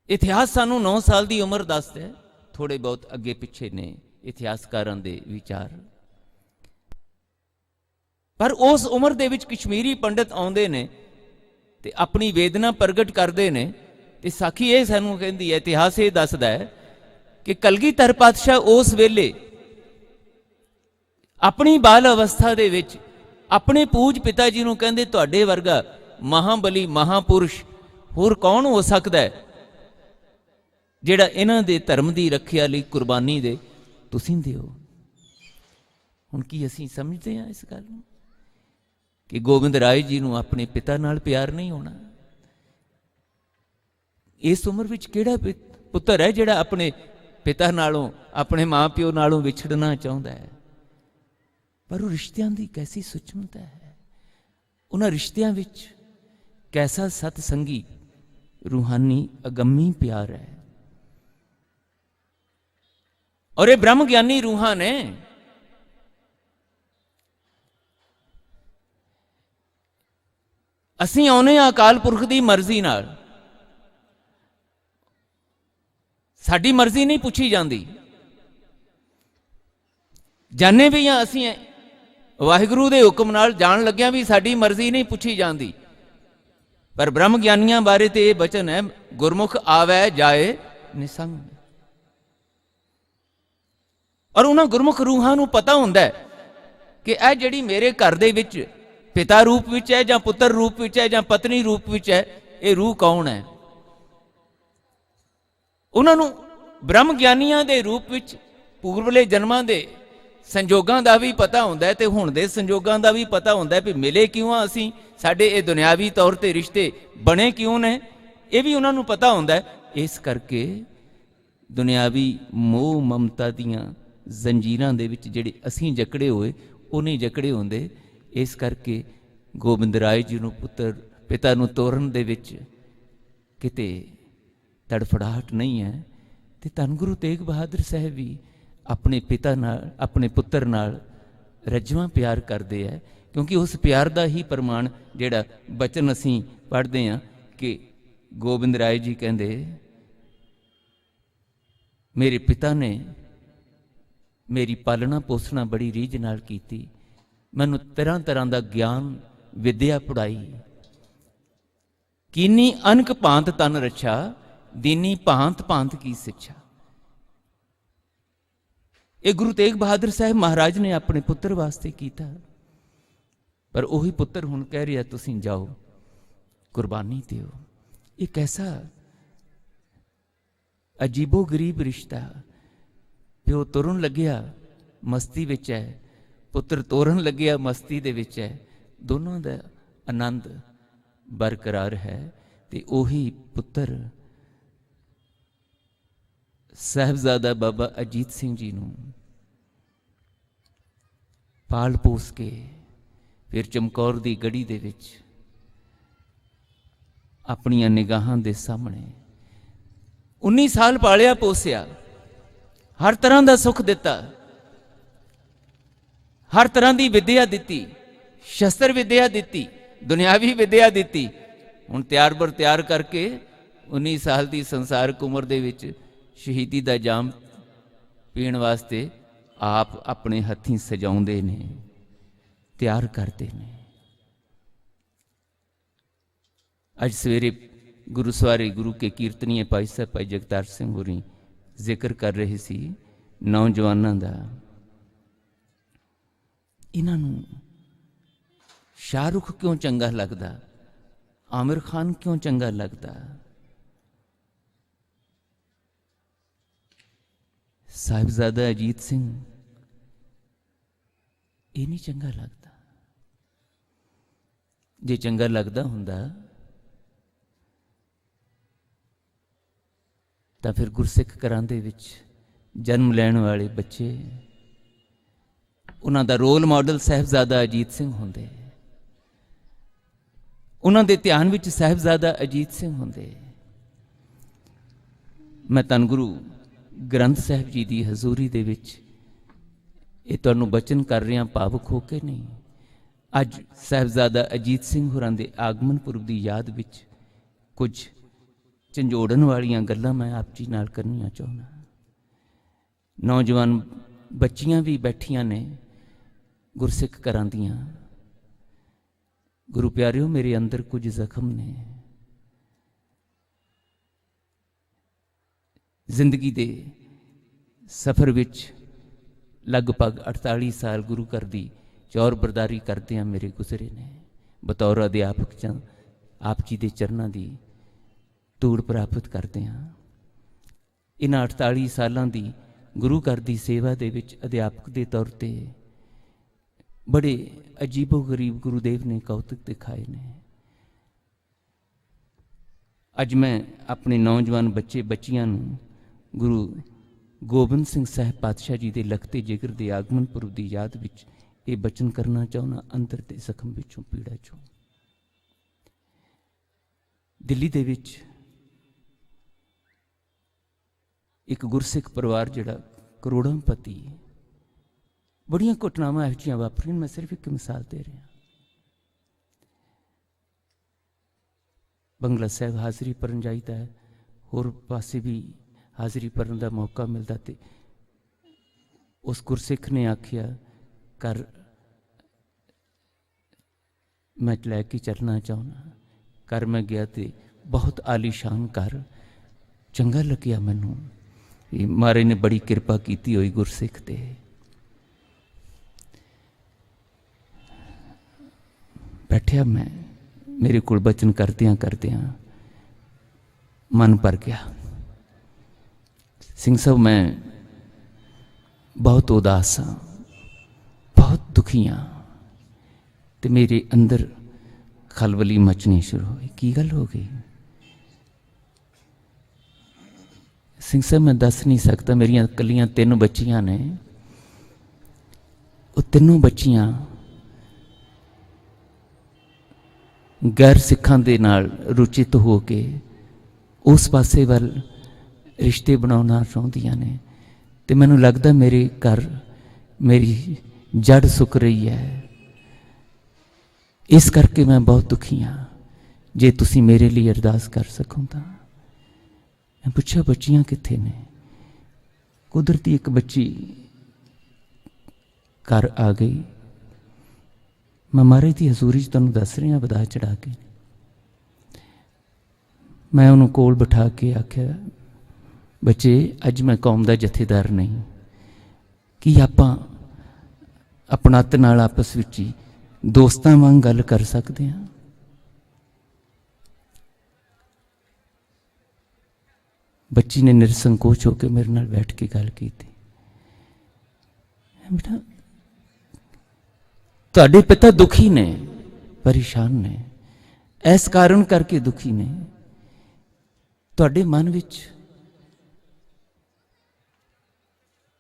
ਇਤਿਹਾਸ ਸਾਨੂੰ 9 ਸਾਲ ਦੀ ਉਮਰ ਦੱਸਦਾ ਹੈ, ਥੋੜੇ ਬਹੁਤ ਅੱਗੇ ਪਿੱਛੇ ਨੇ ਇਤਿਹਾਸਕਾਰਾਂ ਦੇ ਵਿਚਾਰ, ਪਰ ਉਸ ਉਮਰ ਦੇ ਵਿੱਚ ਕਸ਼ਮੀਰੀ ਪੰਡਤ ਆਉਂਦੇ ਨੇ ਤੇ ਆਪਣੀ ਵੇਦਨਾ ਪ੍ਰਗਟ ਕਰਦੇ ਨੇ। ਤੇ ਸਾਖੀ ਇਹ ਸਾਨੂੰ ਕਹਿੰਦੀ ਹੈ, ਇਤਿਹਾਸ ਇਹ ਦੱਸਦਾ ਹੈ ਕਿ ਕਲਗੀਧਰ ਪਾਤਸ਼ਾਹ ਉਸ ਵੇਲੇ ਆਪਣੀ ਬਾਲ ਅਵਸਥਾ ਦੇ ਵਿੱਚ ਆਪਣੇ ਪੂਜ ਪਿਤਾ ਜੀ ਨੂੰ ਕਹਿੰਦੇ, ਤੁਹਾਡੇ ਵਰਗਾ ਮਹਾਬਲੀ ਮਹਾਪੁਰਸ਼ ਹੋਰ ਕੌਣ ਹੋ ਸਕਦਾ ਹੈ ਜਿਹੜਾ ਇਹਨਾਂ ਦੇ ਧਰਮ ਦੀ ਰੱਖਿਆ ਲਈ ਕੁਰਬਾਨੀ ਦੇ, ਤੁਸੀਂ ਦਿਓ। ਹੁਣ ਕੀ ਅਸੀਂ ਸਮਝਦੇ ਹਾਂ ਇਸ ਗੱਲ ਨੂੰ ਕਿ ਗੋਬਿੰਦ ਰਾਏ ਜੀ ਨੂੰ ਆਪਣੇ ਪਿਤਾ ਨਾਲ ਪਿਆਰ ਨਹੀਂ ਹੋਣਾ? ਇਸ ਉਮਰ ਵਿੱਚ ਕਿਹੜਾ ਪੁੱਤਰ ਹੈ ਜਿਹੜਾ ਆਪਣੇ ਪਿਤਾ ਨਾਲੋਂ, ਆਪਣੇ ਮਾਂ ਪਿਓ ਨਾਲੋਂ ਵਿਛੜਨਾ ਚਾਹੁੰਦਾ ਹੈ? ਪਰ ਉਹ ਰਿਸ਼ਤਿਆਂ ਦੀ ਕੈਸੀ ਸੂਚਮਤਾ ਹੈ। ਉਹਨਾਂ ਰਿਸ਼ਤਿਆਂ ਵਿੱਚ ਕੈਸਾ ਸਤਸੰਗੀ रूहानी अगम्मी प्यार है। और ये ब्रह्म ज्ञानी रूहां ने असीं आउने अकाल पुरख की मर्जी नाल, साडी मर्जी नहीं पुछी जाती। जाने भी हाँ असीं वाहिगुरू दे हुक्म नाल जान लग्या भी साडी मर्जी नहीं पुछी जाती। पर ब्रह्म ज्ञानियों बारे तो यह बचन है, गुरमुख आवे जाए निसंग। और उन्होंने गुरमुख रूहां नूं पता हुंदा है कि यह जिहड़ी मेरे घर दे विच पिता रूप विच है, जां पुत्र रूप विच है, जां पत्नी रूप विच है, ये रूह कौन है। उन्होंने ब्रह्म ज्ञानियों के रूप विच पूर्वले जन्मां दे संजोगां दा भी पता हुंदा है, ते हुण दे संजोगां दा भी पता हुंदा है भी मिले क्यों आ असीं, साडे ये दुनियावी तौर ते रिश्ते बने क्यों ने, ये भी उन्होंने पता हुंदा है। इस करके दुनियावी मोह ममता दीआं जंजीरां दे विच जिहड़े असीं जकड़े होए वो नहीं जकड़े हुंदे। इस करके गोबिंद राय जी नूं पुत्र पिता नूं तोरन दे विच किते तड़फड़ाहट नहीं है। ते धन गुरु तेग बहादुर साहब भी अपने पिता नाल अपने पुत्र नाल रजवां प्यार करते हैं, क्योंकि उस प्यार का ही प्रमाण जिहड़ा बचन असीं पढ़ते हैं कि गोबिंद राय जी कहते मेरे पिता ने मेरी पालना पोसना बड़ी रीझ नाल कीती, मैनूं तरह तरह का ज्ञान विद्या पढ़ाई, कीनी अनक भांत तन रक्षा, दीनी भांत भांत की शिक्षा। ये गुरु तेग बहादुर साहब महाराज ने अपने पुत्र वास्ते कीता। पर वही पुत्र हुण कह रहा तुसीं जाओ कुर्बानी दिओ। ये कैसा अजीबो गरीब रिश्ता। प्यो तुरन लग्या मस्ती विच है, पुत्र तोरन लग्या मस्ती दे विच है, दोनों दा आनंद बरकरार है। ते ओही पुत्र साहिबजादा बाबा अजीत सिंह जी नूं पाल पोस के फिर चमकौर दी गढ़ी दे विच अपनियां निगाहां दे सामने 19 साल पालिया पोसिया, हर तरह का सुख दिता, हर तरह की विद्या दी, शस्त्र विद्या दी, दुनियावी विद्या दी। हुण तैयार बर तैयार करके 19 साल की संसारक उम्र दे विच शहीदी का जाम पीण वास्ते आप अपने हथीं सजाउंदे ने, तैयार करते हैं। अज सवेरे गुरुसवारे गुरु के कीर्तनीय भाई साहब भाई जगतार सिंह होरी जिक्र कर रहे सी नौजवानों का। इन्हों शाहरुख क्यों चंगा लगता, आमिर खान क्यों चंगा लगता, साहिबजादा अजीत सिंह ये नहीं चंगा लगता। जे चंगा लगता हुंदा तां फिर गुरसिख घरां दे विच जन्म लैण वाले बच्चे उन्हां दा रोल मॉडल साहिबजादा अजीत सिंह हुंदे, उन्हां दे ध्यान विच साहिबजादा अजीत सिंह हुंदे। मैं धन गुरु ग्रंथ साहिब जी की हजूरी दे विच ये तुहानूं बचन कर रहा भावुक होके नहीं। अज साहिबजादा अजीत सिंह होरां दे आगमन पुरब की याद विच कुछ झंझोड़न वालियां गल्लां मैं आप जी नाल करनियां चाहुंदा। नौजवान बच्चियां भी बैठियां ने गुरसिख घरां दियां। गुरु प्यारिओ मेरे अंदर कुछ जख्म ने, जिंदगी दे सफ़र विच लगभग 48 साल गुरु घर दी चौर बरदारी करदियां मेरे गुजरे ने। बतौर अध्यापक आप जी दे चरनां दी धूड़ प्राप्त करते हैं। इन्हां 48 सालां दी गुरु घर दी सेवा दे विच अध्यापक दे तौर ते बड़े अजीबो गरीब गुरुदेव ने कौतुक दिखाए ने। अज मैं अपने नौजवान बच्चे बच्चियां नूं गुरु गोबिंद सिंह साहब पातशाह जी के लखते जिगर के आगमन पुरब की याद विच ये बचन करना चाहना, अंतर के जख्म विचों पीड़ा चों। ਦਿੱਲੀ ਦੇ ਵਿੱਚ ਇੱਕ ਗੁਰਸਿੱਖ ਪਰਿਵਾਰ ਜਿਹੜਾ ਕਰੋੜਾਂਪਤੀ, ਬੜੀਆਂ ਘਟਨਾਵਾਂ ਇਹੋ ਜਿਹੀਆਂ ਵਾਪਰੀਆਂ। ਮੈਂ ਸਿਰਫ ਇੱਕ ਮਿਸਾਲ ਦੇ ਰਿਹਾ। ਬੰਗਲਾ ਸਾਹਿਬ ਹਾਜ਼ਰੀ ਭਰਨ ਜਾਈਦਾ ਹੈ, ਹੋਰ ਪਾਸੇ ਵੀ ਹਾਜ਼ਰੀ ਭਰਨ ਦਾ ਮੌਕਾ ਮਿਲਦਾ, ਤੇ ਉਸ ਗੁਰਸਿੱਖ ਨੇ ਆਖਿਆ ਘਰ ਮੈਂ ਲੈ ਕੇ ਚੱਲਣਾ ਚਾਹੁੰਦਾ। ਘਰ ਮੈਂ ਗਿਆ ਤੇ ਬਹੁਤ ਆਲੀਸ਼ਾਨ ਘਰ, ਚੰਗਾ ਲੱਗਿਆ ਮੈਨੂੰ। ਮਹਾਰਾਜ ਨੇ ਬੜੀ ਕਿਰਪਾ ਕੀਤੀ ਹੋਈ ਗੁਰਸਿੱਖ ਤੇ। ਬੈਠਿਆ ਮੈਂ, ਮੇਰੇ ਕੋਲ ਬਚਨ ਕਰਦਿਆਂ ਕਰਦਿਆਂ ਮਨ ਭਰ ਗਿਆ। ਸਿੰਘ ਸਾਹਿਬ, ਮੈਂ ਬਹੁਤ ਉਦਾਸ ਹਾਂ, ਬਹੁਤ ਦੁਖੀ ਹਾਂ, ਤੇ ਮੇਰੇ ਅੰਦਰ ਖਲਬਲੀ ਮਚਣੀ ਸ਼ੁਰੂ ਹੋਈ। ਕੀ ਗੱਲ ਹੋ ਗਈ? ਸਿੰਘ ਸਾਹਿਬ, ਮੈਂ ਦੱਸ ਨਹੀਂ ਸਕਦਾ। ਮੇਰੀਆਂ ਇਕੱਲੀਆਂ 3 ਬੱਚੀਆਂ ਨੇ। ਉਹ ਤਿੰਨੋਂ ਬੱਚੀਆਂ ਗੈਰ ਸਿੱਖਾਂ ਦੇ ਨਾਲ ਰੁਚਿਤ ਹੋ ਕੇ ਉਸ ਪਾਸੇ ਵੱਲ ਰਿਸ਼ਤੇ ਬਣਾਉਣਾ ਚਾਹੁੰਦੀਆਂ ਨੇ, ਤੇ ਮੈਨੂੰ ਲੱਗਦਾ ਮੇਰੇ ਘਰ ਮੇਰੀ ਜੜ ਸੁੱਕ ਰਹੀ ਹੈ। ਇਸ ਕਰਕੇ ਮੈਂ ਬਹੁਤ ਦੁਖੀ ਹਾਂ। ਜੇ ਤੁਸੀਂ ਮੇਰੇ ਲਈ ਅਰਦਾਸ ਕਰ ਸਕੋ ਤਾਂ। ਮੈਂ ਪੁੱਛਿਆ, ਬੱਚੀਆਂ ਕਿੱਥੇ ਨੇ? ਕੁਦਰਤੀ ਇੱਕ ਬੱਚੀ ਘਰ ਆ ਗਈ। ਮੈਂ ਮਹਾਰਾਜ ਦੀ ਹਜ਼ੂਰੀ 'ਚ ਤੁਹਾਨੂੰ ਦੱਸ ਰਿਹਾ, ਵਧਾ ਚੜਾ ਕੇ। ਮੈਂ ਉਹਨੂੰ ਕੋਲ ਬਿਠਾ ਕੇ ਆਖਿਆ, ਬੱਚੇ, ਅੱਜ ਮੈਂ ਕੌਮ ਦਾ ਜਥੇਦਾਰ ਨਹੀਂ। ਕੀ ਆਪਾਂ ਆਪਣਤ ਨਾਲ ਆਪਸ ਵਿੱਚ ਹੀ ਦੋਸਤਾਂ ਵਾਂਗ ਗੱਲ ਕਰ ਸਕਦੇ ਹਾਂ? ਬੱਚੀ ਨੇ ਨਿਰਸੰਕੋਚ ਹੋ ਕੇ ਮੇਰੇ ਨਾਲ ਬੈਠ ਕੇ ਗੱਲ ਕੀਤੀ। ਬੇਟਾ, ਤੁਹਾਡੇ ਪਿਤਾ ਦੁਖੀ ਨੇ, ਪਰੇਸ਼ਾਨ ਨੇ, ਇਸ ਕਾਰਨ ਕਰਕੇ ਦੁਖੀ ਨੇ। ਤੁਹਾਡੇ ਮਨ ਵਿੱਚ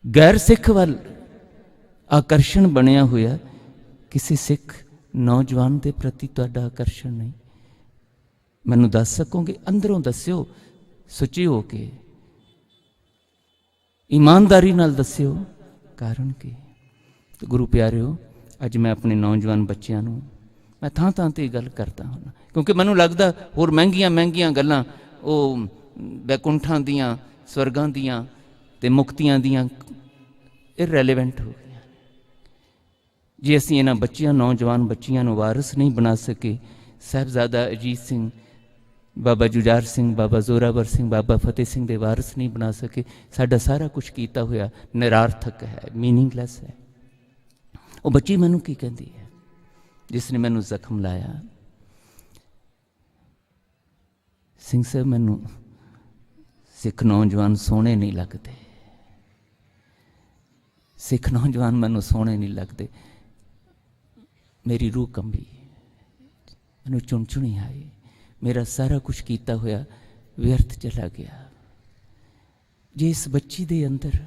ਗੈਰ ਸਿੱਖ ਵੱਲ ਆਕਰਸ਼ਣ ਬਣਿਆ ਹੋਇਆ, ਕਿਸੇ ਸਿੱਖ ਨੌਜਵਾਨ ਦੇ ਪ੍ਰਤੀ ਤੁਹਾਡਾ ਆਕਰਸ਼ਣ ਨਹੀਂ। ਮੈਨੂੰ ਦੱਸ ਸਕੋਗੇ? ਅੰਦਰੋਂ ਦੱਸਿਓ, ਸੁੱਚੇ ਹੋ ਕੇ, ਇਮਾਨਦਾਰੀ ਨਾਲ ਦੱਸਿਓ, ਕਾਰਨ ਕੀ? ਤੇ ਗੁਰੂ ਪਿਆਰਿਓ, ਅੱਜ ਮੈਂ ਆਪਣੇ ਨੌਜਵਾਨ ਬੱਚਿਆਂ ਨੂੰ ਮੈਂ ਥਾਂ ਥਾਂ 'ਤੇ ਗੱਲ ਕਰਦਾ ਹਾਂ, ਕਿਉਂਕਿ ਮੈਨੂੰ ਲੱਗਦਾ ਹੋਰ ਮਹਿੰਗੀਆਂ ਮਹਿੰਗੀਆਂ ਗੱਲਾਂ ਉਹ ਬੈਕੁੰਠਾਂ ਦੀਆਂ, ਸਵਰਗਾਂ ਦੀਆਂ ਤੇ ਮੁਕਤੀਆਂ ਦੀਆਂ ਇਰਰੈਲੇਵੈਂਟ ਹੋ ਗਈਆਂ। ਜੇ ਅਸੀਂ ਇਹਨਾਂ ਬੱਚਿਆਂ, ਨੌਜਵਾਨ ਬੱਚਿਆਂ ਨੂੰ ਵਾਰਿਸ ਨਹੀਂ ਬਣਾ ਸਕੇ, ਸਾਹਿਬਜ਼ਾਦਾ ਅਜੀਤ ਸਿੰਘ, ਬਾਬਾ ਜੁਝਾਰ ਸਿੰਘ, ਬਾਬਾ ਜ਼ੋਰਾਵਰ ਸਿੰਘ, ਬਾਬਾ ਫਤਿਹ ਸਿੰਘ ਦੇ ਵਾਰਿਸ ਨਹੀਂ ਬਣਾ ਸਕੇ, ਸਾਡਾ ਸਾਰਾ ਕੁਛ ਕੀਤਾ ਹੋਇਆ ਨਿਰਾਰਥਕ ਹੈ, ਮੀਨਿੰਗਲੈਸ ਹੈ। ਉਹ ਬੱਚੀ ਮੈਨੂੰ ਕੀ ਕਹਿੰਦੀ ਹੈ, ਜਿਸ ਨੇ ਮੈਨੂੰ ਜ਼ਖਮ ਲਾਇਆ? ਸਿੰਘ ਸਾਹਿਬ, ਮੈਨੂੰ ਸਿੱਖ ਨੌਜਵਾਨ ਸੋਹਣੇ ਨਹੀਂ ਲੱਗਦੇ। ਸਿੱਖ ਨੌਜਵਾਨ ਮੈਨੂੰ ਸੋਹਣੇ ਨਹੀਂ ਲੱਗਦੇ। ਮੇਰੀ ਰੂਹ ਕੰਬੀ, ਮੈਨੂੰ ਚੁਣਚੁਣੀ ਆਈ। ਮੇਰਾ ਸਾਰਾ ਕੁਛ ਕੀਤਾ ਹੋਇਆ ਵਿਅਰਥ ਚਲਾ ਗਿਆ। ਜੇ ਇਸ ਬੱਚੀ ਦੇ ਅੰਦਰ